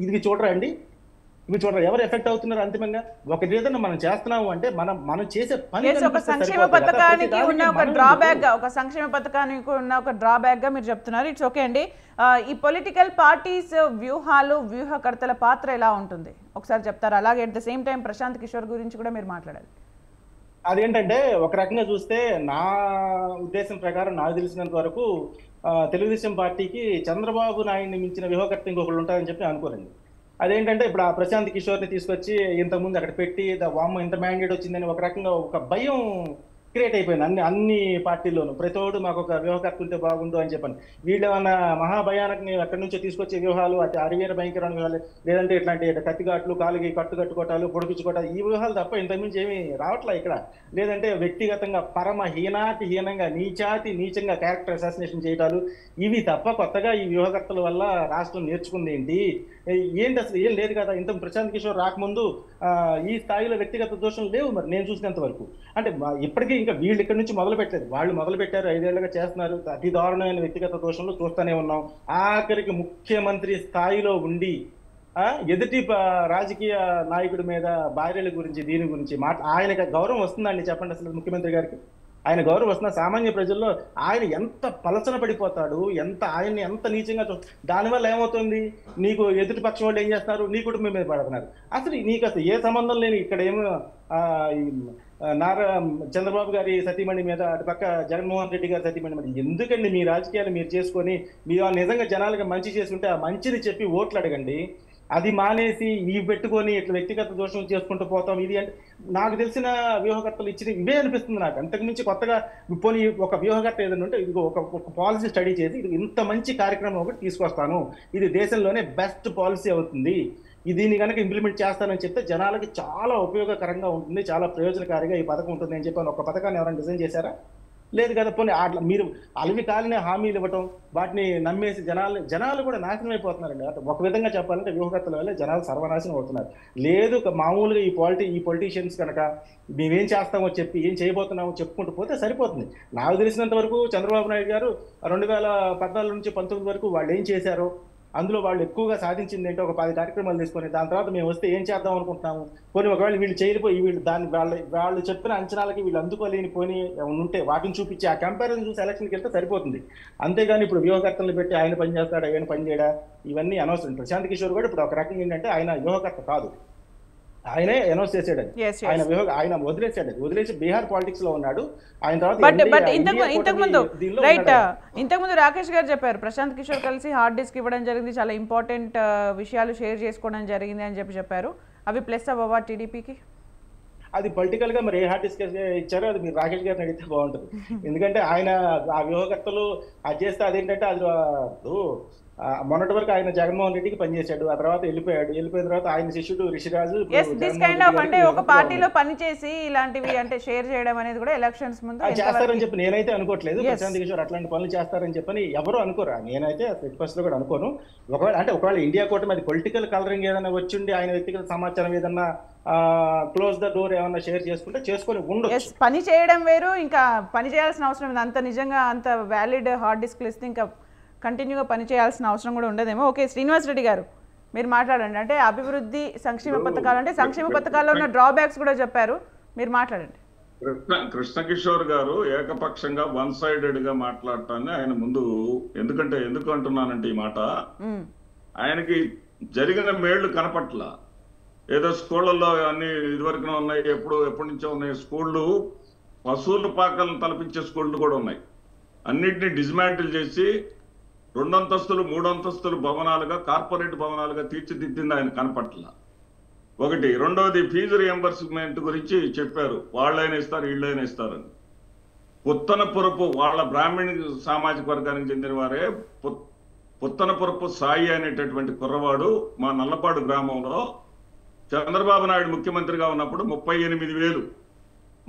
ఇది చూడరా అండి. మీరు చూడండి ఎవరు ఎఫెక్ట్ అవుతున్నారు అంతిమంగా. ఒక ఏదైనా మనం చేస్తున్నాము అంటే మనం చేసే పని Yes, ఒక సంక్షేమ పథకానికి ఉన్న ఒక డ్రాబ్యాక్ గా, ఒక సంక్షేమ పథకానికి ఉన్న ఒక డ్రాబ్యాక్ గా మీరు చెప్తున్నారు. ఇట్స్ ఓకే అండి. ఈ పొలిటికల్ పార్టీస్ వ్యూహాలు, వ్యూహకర్తల పాత్ర ఎలా ఉంటుంది ఒకసారి చెప్తారు? అలాగే at the same time Prashant Kishor గురించి కూడా మీరు మాట్లాడాలి. అదేంటంటే ఒక రకంగా చూస్తే నా ఉద్దేశం ప్రకారం నాకు తెలిసినంత వరకు తెలుగుదేశం పార్టీకి చంద్రబాబు నాయుడిని మించిన వ్యూహకర్త ఇంకొకళ్ళు ఉంటారని చెప్పి అనుకోరండి. అదేంటంటే ఇప్పుడు ఆ ప్రశాంత్ కిషోర్ని తీసుకొచ్చి ఇంతకుముందు అక్కడ పెట్టి వామ్మ ఇంత మ్యాండేట్ వచ్చిందని ఒక రకంగా ఒక భయం క్రియేట్ అయిపోయింది అన్ని పార్టీల్లోనూ. ప్రతిోడు మాకు ఒక వ్యూహకర్త ఉంటే బాగుండు అని చెప్పని. వీళ్ళు ఏమన్నా మహాభయానకని అక్కడి నుంచో తీసుకొచ్చే వ్యూహాలు, అతి అరివేర భయంకరమైన వ్యూహాలు, లేదంటే ఇట్లాంటి కత్తిఘాట్లు, కాలుకి కట్టుకోవటాలు, పొడిపించుకోవటాలు, ఈ వ్యూహాలు తప్ప ఇంతకుమించి ఏమీ రావట్లా ఇక్కడ. లేదంటే వ్యక్తిగతంగా పరమ హీనంగా నీచంగా క్యారెక్టర్ అసాసినేషన్ చేయటాలు, ఇవి తప్ప కొత్తగా ఈ వ్యూహకర్తల వల్ల రాష్ట్రం నేర్చుకుంది ఏంటి అసలు ఏం లేదు కదా. ఇంత ప్రశాంత్ కిషోర్ రాకముందు ఈ స్థాయిలో వ్యక్తిగత దోషాలు లేవు మరి నేను చూసినంత వరకు. అంటే ఇప్పటికీ ఇంకా వీళ్ళు ఇక్కడ నుంచి మొదలు పెట్టలేదు, వాళ్ళు మొదలు పెట్టారు, 5 ఏళ్లుగా చేస్తున్నారు. అతి దారుణమైన వ్యక్తిగత దోషంలో చూస్తూనే ఉన్నాం. ఆఖరికి ముఖ్యమంత్రి స్థాయిలో ఉండి ఎదుటి రాజకీయ నాయకుడి మీద భార్యల గురించి దీని గురించి ఆయనకి గౌరవం వస్తుందండి చెప్పండి అసలు ముఖ్యమంత్రి గారికి? ఆయన గౌరవం వస్తున్న సామాన్య ప్రజల్లో ఆయన ఎంత పలచన పడిపోతాడు, ఆయన్ని ఎంత నీచంగా దానివల్ల ఏమవుతుంది? నీకు ఎదుటి పక్షం వాళ్ళు ఏం చేస్తున్నారు? నీ కుటుంబం మీద పడుతున్నారు. అసలు నీకు అసలు ఏ సంబంధం లేని ఇక్కడ ఏమో చంద్రబాబు గారి సతీమణి మీద, అటు పక్క జగన్మోహన్ రెడ్డి గారి సతీమణి మీద ఎందుకండి మీ రాజకీయాలు మీరు చేసుకొని మీరు నిజంగా జనాలుగా మంచి చేసుకుంటే ఆ మంచిని చెప్పి ఓట్లు అడగండి. అది మానేసి ఇవి పెట్టుకొని ఇట్లా వ్యక్తిగత దోషం చేసుకుంటూ పోతాం. ఇది అంటే నాకు తెలిసిన వ్యూహకర్తలు ఇచ్చిన ఇవే అనిపిస్తుంది నాకు. అంతకుమించి కొత్తగా పోనీ ఒక వ్యూహకర్త ఏదైనా ఉంటే ఇది ఒక పాలసీ స్టడీ చేసి ఇది ఇంత మంచి కార్యక్రమం ఒకటి తీసుకొస్తాను, ఇది దేశంలోనే బెస్ట్ పాలసీ అవుతుంది, దీన్ని కనుక ఇంప్లిమెంట్ చేస్తానని చెప్తే జనాలకి చాలా ఉపయోగకరంగా ఉంటుంది, చాలా ప్రయోజనకారిగా ఈ పథకం ఉంటుంది అని చెప్పి ఒక పథకాన్ని ఎవరైనా డిజైన్ చేశారా? లేదు కదా. పోనీ అట్లా మీరు అలవి కాలినే హామీలు ఇవ్వటం, వాటిని నమ్మేసి జనాలు కూడా నాశనం అయిపోతున్నారండి. అంటే ఒక విధంగా చెప్పాలంటే వ్యూహకర్తల వల్ల జనాలు సర్వనాశనం అవుతున్నారు. లేదు మామూలుగా ఈ పొలిటీషియన్స్ కనుక మేమేం చేస్తామో చెప్పి ఏం చేయబోతున్నామో చెప్పుకుంటూ పోతే సరిపోతుంది. నాకు తెలిసినంత వరకు చంద్రబాబు నాయుడు గారు 2014 నుంచి 19 వరకు వాళ్ళు ఏం చేశారో అందులో వాళ్ళు ఎక్కువగా సాధించింది ఏంటో ఒక 10 కార్యక్రమాలు తీసుకొని దాని తర్వాత మేము వస్తే ఏం చేద్దాం అనుకుంటున్నాము, పోనీ ఒకవేళ వీళ్ళు చేయకపోయి వీళ్ళు వాళ్ళు చెప్పిన అంచనాలకి వీళ్ళు అందుకోలేని పోనీ ఉంటే వాటిని చూపించి ఆ కంపారిజన్ చూసి ఎలక్షన్కి వెళ్తే సరిపోతుంది. అంతేగాని ఇప్పుడు వ్యూహకర్తలను పెట్టి ఆయన పని చేస్తాడా, ఆయన పని చేయడా, ఇవన్నీ అనవసరం. ప్రశాంత్ కిషోర్ కూడా ఇప్పుడు ఒక రకంగా ఏంటంటే ఆయన వ్యూహకర్త కాదు, ఆయనే అనౌన్స్ చేసాడని, ఆయన వదిలేసి బీహార్ పాలిటిక్స్ లో ఉన్నాడు. ఆయన తర్వాత ఇంతకుముందు రాకేష్ గారు చెప్పారు ప్రశాంత్ కిషోర్ కలిసి హార్డ్ డిస్క్ ఇవ్వడం జరిగింది, చాలా ఇంపార్టెంట్ విషయాలు షేర్ చేసుకోవడం జరిగింది అని చెప్పారు. అవి ప్లస్ అవ్వవా టీడీపీకి? అది పొలిటికల్ గా మరి ఏ హార్డ్ డిస్క్ ఇచ్చారో అది మీరు రాకేష్ గారిని అడిగితే బాగుంటుంది. ఎందుకంటే ఆయన ఆ వ్యూహకర్తలు అది చేస్తే అదేంటంటే అది మొన్నటి వరకు ఆయన జగన్మోహన్ రెడ్డికి పనిచేశాడు, ఆ తర్వాత వెళ్ళిపోయిన తర్వాత ఆయన శిష్యుడు రిషిరాజు అంటే ఒక పార్టీలో పనిచేసి ఇలాంటివి అంటే షేర్ చేయడం అనేది కూడా ఎలక్షన్స్ ముందు చేస్తారని చెప్పి నేనైతే అనుకోవట్లేదు. ప్రశాంత్ కిషోర్ అట్లాంటి పనులు చేస్తారని చెప్పని ఎవరు అనుకోరు, నేనైతే ఫస్ట్ లో కూడా అనుకోను. ఒకవేళ ఇండియా కూటమి అది పొలిటికల్ కలరింగ్ ఏదైనా వచ్చిండి ఆయన వ్యక్తిగత సమాచారం ఏదన్నా క్లోజ్ ద డోర్ ఏమన్నా షేర్ చేసుకుంటే చేసుకొని ఉండొచ్చు. పని చేయడం వేరు, ఇంకా పని చేయాల్సిన అవసరం ఉంది. అంత నిజంగా అంత వ్యాలిడ్ హార్డ్ డిస్క్లు ఇస్తే ఇంకా కంటిన్యూగా పని చేయాల్సిన అవసరం కూడా ఉండదేమో. ఓకే, శ్రీనివాస్ రెడ్డి గారు మీరు మాట్లాడండి. అంటే అభివృద్ధి సంక్షేమ పథకాలు అంటే సంక్షేమ పథకాల్లో ఉన్న డ్రాబ్యాక్స్ కూడా చెప్పారు, మీరు మాట్లాడండి. కృష్ణకిషోర్ గారు ఏకపక్షంగా 1 సైడెడ్ గా మాట్లాడటాన్ని ఆయన ముందు ఎందుకు అంటున్నానంటే ఈ మాట ఆయనకి జరిగిన మేళ్లు కనపట్ల. ఏదో స్కూళ్ళల్లో అన్ని ఇదివరకు ఉన్నాయి, ఎప్పటి నుంచో ఉన్నాయి స్కూళ్ళు, పశువుల పాకలను తలపించే స్కూళ్ళు కూడా ఉన్నాయి. అన్నింటినీ డిస్మాంటిల్ చేసి 2 అంతస్తులు 3 అంతస్తులు భవనాలుగా కార్పొరేట్ భవనాలుగా తీర్చిదిద్దింది ఆయన కనపట్ల. ఒకటి. రెండవది ఫీజు రియంబర్స్మెంట్ గురించి చెప్పారు, వాళ్ళైనా ఇస్తారు వీళ్ళైనా ఇస్తారని. పుత్తనపురపు వాళ్ళ బ్రాహ్మణ సామాజిక వర్గానికి చెందిన వారే పుత్తనపురపు సాయి అనేటటువంటి కుర్రవాడు మా నల్లపాడు గ్రామంలో చంద్రబాబు నాయుడు ముఖ్యమంత్రిగా ఉన్నప్పుడు 38,000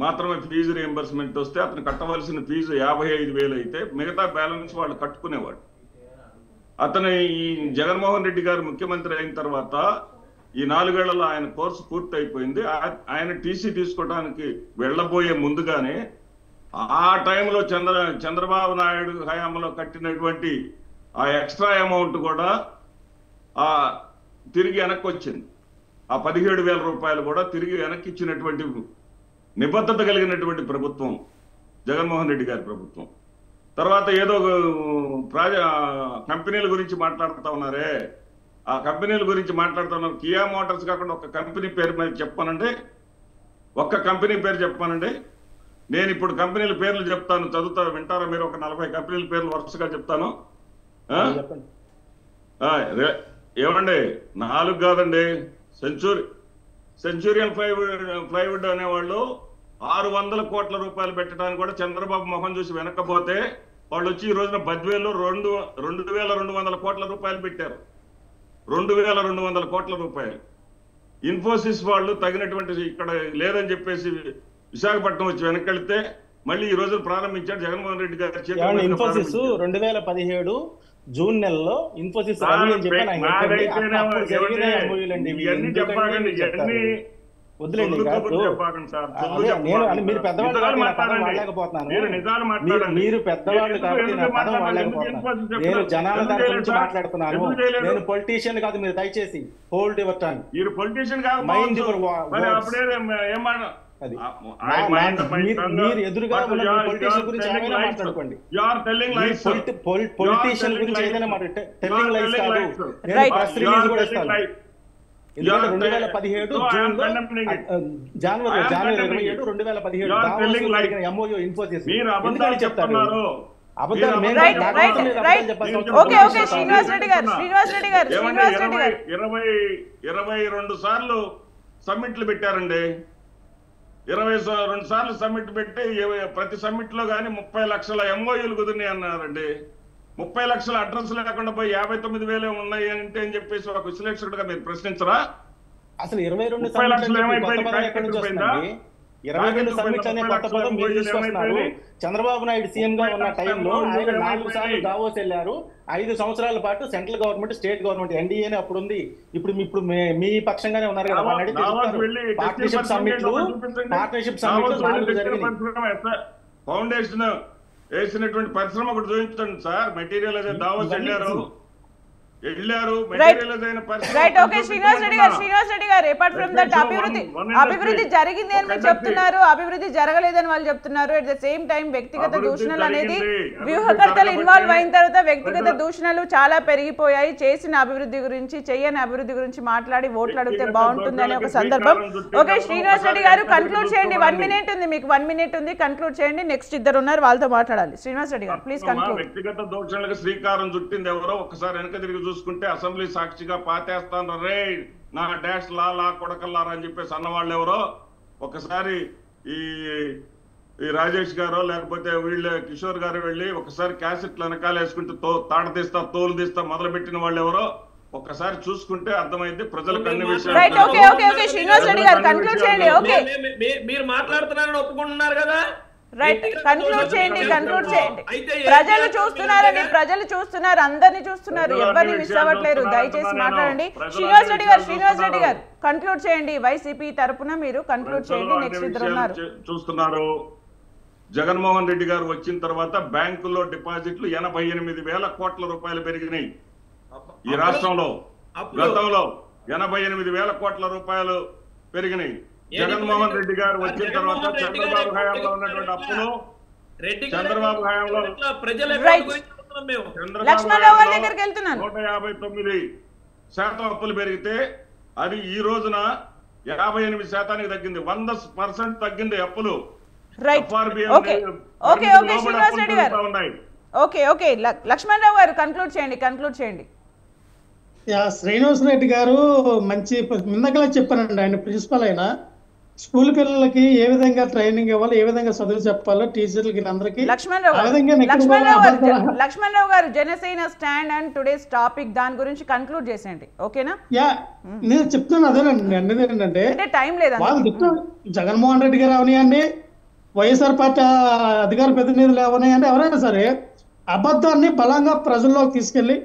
మాత్రమే ఫీజు రియంబర్స్మెంట్ వస్తే అతను కట్టవలసిన ఫీజు 55,000 అయితే మిగతా బ్యాలెన్స్ వాళ్ళు కట్టుకునేవాడు. అతను ఈ జగన్మోహన్ రెడ్డి గారు ముఖ్యమంత్రి అయిన తర్వాత ఈ 4 ఏళ్లలో ఆయన కోర్సు పూర్తి అయిపోయింది. ఆయన టీసీ తీసుకోవడానికి వెళ్ళబోయే ముందుగానే ఆ టైంలో చంద్రబాబు నాయుడు హయాంలో కట్టినటువంటి ఆ ఎక్స్ట్రా అమౌంట్ కూడా తిరిగి వెనక్కి వచ్చింది. ఆ 17,000 రూపాయలు కూడా తిరిగి వెనక్కి ఇచ్చినటువంటి నిబద్ధత కలిగినటువంటి ప్రభుత్వం జగన్మోహన్ రెడ్డి గారి ప్రభుత్వం. తర్వాత ఏదో కంపెనీల గురించి మాట్లాడుతూ ఉన్నారే, ఆ కంపెనీల గురించి మాట్లాడుతూ ఉన్నారు. కియా మోటార్స్ కాకుండా ఒక కంపెనీ పేరు మీద చెప్పానండి, ఒక్క కంపెనీ పేరు చెప్పానండి. నేను ఇప్పుడు కంపెనీల పేర్లు చెప్తాను, చదువుతా వింటారా మీరు? ఒక 40 కంపెనీల పేర్లు వరుసగా చెప్తాను. ఏమండి 4 కాదండి, సెంచురియన్ ప్లైవుడ్ అనేవాళ్ళు 600 కోట్ల రూపాయలు పెట్టడానికి కూడా చంద్రబాబు మొహం చూసి వెనక్కపోతే వాళ్ళు వచ్చి ఈ రోజున బద్వేల్లో 2,200 కోట్ల రూపాయలు పెట్టారు. 2,200 కోట్ల రూపాయలు. ఇన్ఫోసిస్ వాళ్ళు తగినటువంటి ఇక్కడ లేదని చెప్పేసి విశాఖపట్నం వచ్చి వెనకెళ్తే మళ్ళీ ఈ రోజు ప్రారంభించాడు జగన్మోహన్ రెడ్డి గారు. ఇన్ఫోసిస్ 2017 జూన్ నెలలో ఇన్ఫోసిస్ వద్దులేండి. మీరు పెద్దవాళ్ళు మీరు పెద్దవాళ్ళు కాబట్టి నా పదం వాడలేకపోతున్నాను. నేను జనాల దాని గురించి మాట్లాడుతున్నాను, నేను పొలిటీషియన్ కాదు. మీరు దయచేసి hold your tongue. Mind your మీరు ఎదురుగా పొలిటీషియన్ గురించి ఏమైనా మాట్లాడుకోండి. పొలిటీషియన్ గురించి ఏదైనా మాట్లాడే టెల్లింగ్ లైఫ్ కాదు. నేను ప్రెస్ రిలీజ్ కూడా ఇస్తాను. 2017 జనవరి 27 2017 MOU ఇన్ఫోసిస్ ఎందుకని చెప్తారు? అబద్ధాలు 22 సార్లు సమ్మిట్లు పెట్టారండి. 22 సార్లు సమ్మిట్ పెట్టి ప్రతి సమ్మిట్ లో కానీ 30 లక్షల MOUలు కుదిరినాయి అన్నారండి. 30 లక్షల అడ్రస్ లేకుండా పోయి 59,000 ఉన్నాయి అంటే అని చెప్పేసి ఒక విశ్లేషకుడుగా మీరు ప్రశ్నించరా? అసలు 22 సమ్మిట్లు అనే కొత్త పదం మీరు తీసుకొస్తున్నారు. చంద్రబాబు నాయుడు సీఎం గా ఉన్న టైంలో ఆయన 4 సార్లు దావోస్ వెళ్ళారు. 5 సంవత్సరాల పాటు సెంట్రల్ గవర్నమెంట్, స్టేట్ గవర్నమెంట్, ఎన్డీఏనే అప్పుడు ఉంది. ఇప్పుడు మీ పక్షంగానే ఉన్నారు కదా. పార్ట్నర్షిప్ సమ్మిట్లు 4 జరిగినాయి. ఫౌండేషన్ వేసినటువంటి పరిశ్రమ ఒకటి చూపించండి సార్. మెటీరియల్ అదే దావోస్ వెళ్ళారు. అభివృద్ధి జరిగింది అని మీరు చెప్తున్నారు, అభివృద్ధి జరగలేదని వాళ్ళు చెప్తున్నారు. అట్ ద సేమ్ టైం వ్యక్తిగత దూషణలు అనేది వ్యూహకర్తలు ఇన్వాల్వ్ అయిన తర్వాత వ్యక్తిగత దూషణలు చాలా పెరిగిపోయాయి. చేసిన అభివృద్ధి గురించి, చెయ్యని అభివృద్ధి గురించి మాట్లాడి ఓట్లు అడిగితే బాగుంటుంది అనే ఒక సందర్భం. ఓకే శ్రీనివాస్ రెడ్డి గారు కన్క్లూడ్ చేయండి. 1 minute ఉంది, మీకు 1 minute ఉంది, కన్క్లూడ్ చేయండి. నెక్స్ట్ ఇద్దరు ఉన్నారు, వాళ్ళతో మాట్లాడాలి. శ్రీనివాస్ రెడ్డి గారు ప్లీజ్ కన్క్లూడ్. వ్యక్తిగత దూషణలకు శ్రీకారం చుట్టింది ఎవరో ఒకసారి వెనక తిరిగి చూసుకుంటే అసెంబ్లీ సాక్షిగా పాతేస్తాను రే నా డాష్ లా కొడకల్లారా అని చెప్పేసి అన్నవాళ్ళు ఎవరో ఒకసారి ఈ రాజేష్ గారో లేకపోతే వీళ్ళు కిషోర్ గారు వెళ్ళి ఒకసారి క్యాసెట్లు వెనకాల వేసుకుంటే తాట తీస్తా తోలు తీస్తా మొదలు పెట్టిన వాళ్ళు ఎవరో ఒక్కసారి చూసుకుంటే అర్థమైంది ప్రజలకు అన్ని విషయాలు. మీరు మాట్లాడుతున్నారని ఒప్పుకుంటున్నారు కదా. రైట్, కన్క్లూడ్ చేయండి. ప్రజలు చూస్తున్నారండి, ప్రజలు చూస్తున్నారు, అందరినీ చూస్తున్నారు, ఎవరిని మిస్ అవ్వట్లేరు. దయచేసి మాట్లాడండి. శ్రీనివాస్ రెడ్డి గారు కన్క్లూడ్ చేయండి. వైసీపీ తరపున మీరు కన్క్లూడ్ చేయండి. నెక్స్ట్ ఇద్దరు ఉన్నారు చూస్తున్నారు. జగన్మోహన్ రెడ్డి గారు వచ్చిన తర్వాత బ్యాంకుల్లో డిపాజిట్లు 88,000 కోట్ల రూపాయలు పెరిగినాయి ఈ రాష్ట్రంలో. గతంలో 88,000 కోట్ల రూపాయలు పెరిగినాయి. జగన్మోహన్ రెడ్డి గారు వచ్చిన తర్వాత చంద్రబాబు హయాంలో ఉన్నటువంటి అప్పులు చంద్రబాబు హయాంలో 159% అప్పులు పెరిగితే అది ఈ రోజున 58% తగ్గింది. 100% తగ్గింది అప్పులు. లక్ష్మణ్ రావు గారు కన్క్లూడ్ చేయండి. శ్రీనివాస్ రెడ్డి గారు మంచి ముందుగా చెప్పానండి. ఆయన ప్రిన్సిపల్ అయినా స్కూల్ పిల్లలకి ఏ విధంగా ట్రైనింగ్ ఇవ్వాలి, ఏ విధంగా చదువు చెప్పాలో టీచర్లకి అందరికీ. లక్ష్మణ్ రావు గారు Janasena stand and today's topic దాని గురించి కన్క్లూడ్ చేసేయండి. ఓకేనా? నేను చెప్తున్నాను అదేనండి. అనేది ఏంటంటే టైం లేదు. వాళ్ళు జగన్మోహన్ రెడ్డి గారు అవనియండి, వైఎస్ఆర్ పార్టీ అధికార ప్రతినిధులు అవనియండి, ఎవరైనా సరే అబద్ధాన్ని బలంగా ప్రజల్లోకి తీసుకెళ్లి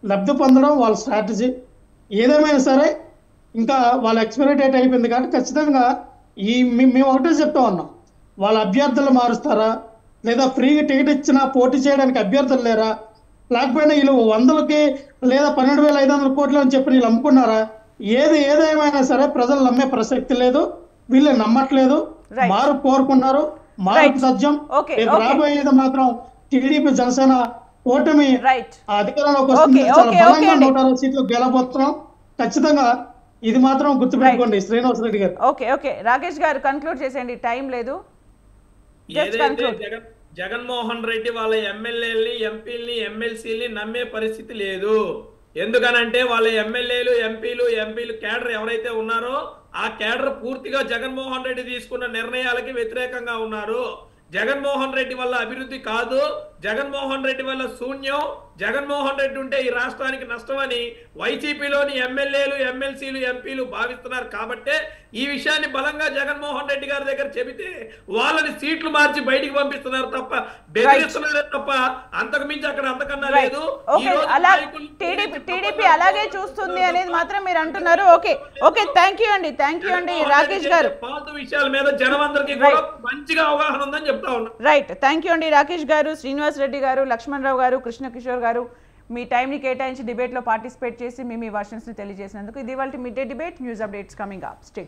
లబ్ధి పొందడం వాళ్ళ స్ట్రాటజీ. ఏదేమైనా సరే ఇంకా వాళ్ళ ఎక్స్పైరీ డేట్ అయిపోయింది కాబట్టి ఖచ్చితంగా మేము ఒకటే చెప్తా ఉన్నాం, వాళ్ళ అభ్యర్థులు మారుస్తారా, లేదా ఫ్రీగా టికెట్ ఇచ్చినా పోటీ చేయడానికి అభ్యర్థులు లేరా, లేకపోయినా వీళ్ళు 100కి లేదా 12,500 కోట్లు అని చెప్పి వీళ్ళు అమ్ముకున్నారా, ఏదేమైనా సరే ప్రజలు నమ్మే ప్రసక్తి లేదు, వీళ్ళు నమ్మట్లేదు, Right. మారు కోరుకున్నారు, మార్పు Right. సత్యం. Okay, రేపు okay. రాబోయేది మాత్రం టీడీపీ జనసేన కూటమి రైట్ ఆ అధికారంలోకి వస్తుంది. Okay, చాలా okay, బలంగా okay అండి. 160 సీట్లు గెలబోతున్నాం ఖచ్చితంగా. ఇది మాత్రం గుర్తుపెట్టుకోండి శ్రీనివాస్ రెడ్డి గారు. ఓకే రాకేష్ గారు కన్క్లూడ్ చేసేయండి, టైం లేదు. Just ఏదైతే conclude. జగన్మోహన్ రెడ్డి వాళ్ళ ఎమ్మెల్యేలని, ఎంపీలని, ఎమ్మెల్సీలని నమ్మే పరిస్థితి లేదు. ఎందుకనంటే వాళ్ళ ఎమ్మెల్యేలు, ఎంపీలు కేడర్ ఎవరైతే ఉన్నారో ఆ కేడర్ పూర్తిగా జగన్మోహన్ రెడ్డి తీసుకున్న నిర్ణయాలకి వ్యతిరేకంగా ఉన్నారు. జగన్మోహన్ రెడ్డి వల్ల అభివృద్ధి కాదు, జగన్మోహన్ రెడ్డి వల్ల శూన్యం, జగన్మోహన్ రెడ్డి ఉంటే ఈ రాష్ట్రానికి నష్టమని వైసీపీలోని ఎమ్మెల్యేలు, ఎమ్మెల్సీలు, ఎంపీలు భావిస్తున్నారు. కాబట్టే ఈ విషయాన్ని బలంగా జగన్మోహన్ రెడ్డి గారి దగ్గర చెబితే వాళ్ళని సీట్లు మార్చి బయటికి పంపిస్తున్నారు తప్ప, బెదిరిస్తున్నారు తప్ప అంతకు మించి అక్కడ అంతకన్నా లేదు. అలా టీడీపీ అలాగే చూస్తుంది అనేది మాత్రం మీరు అంటున్నారు. ఓకే థ్యాంక్ యూ అండి రాకేష్ గారు. పాత విషయాల మీద జనం అందరికీ కూడా మంచిగా అవగాహన ఉందని చెప్తా ఉన్నా. రైట్, థ్యాంక్ యూ అండి రాకేష్ గారు, శ్రీనివాస్ రెడ్డి గారు, లక్ష్మణరావు గారు, కృష్ణ కిషోర్ గారు. మీ టైంని కేటాయించి డిబేట్లో పార్టిసిపేట్ చేసి మీ వర్షన్స్ని తెలియజేసినందుకు. ఇది ఇవాళ mid day debate. News updates coming up. Stay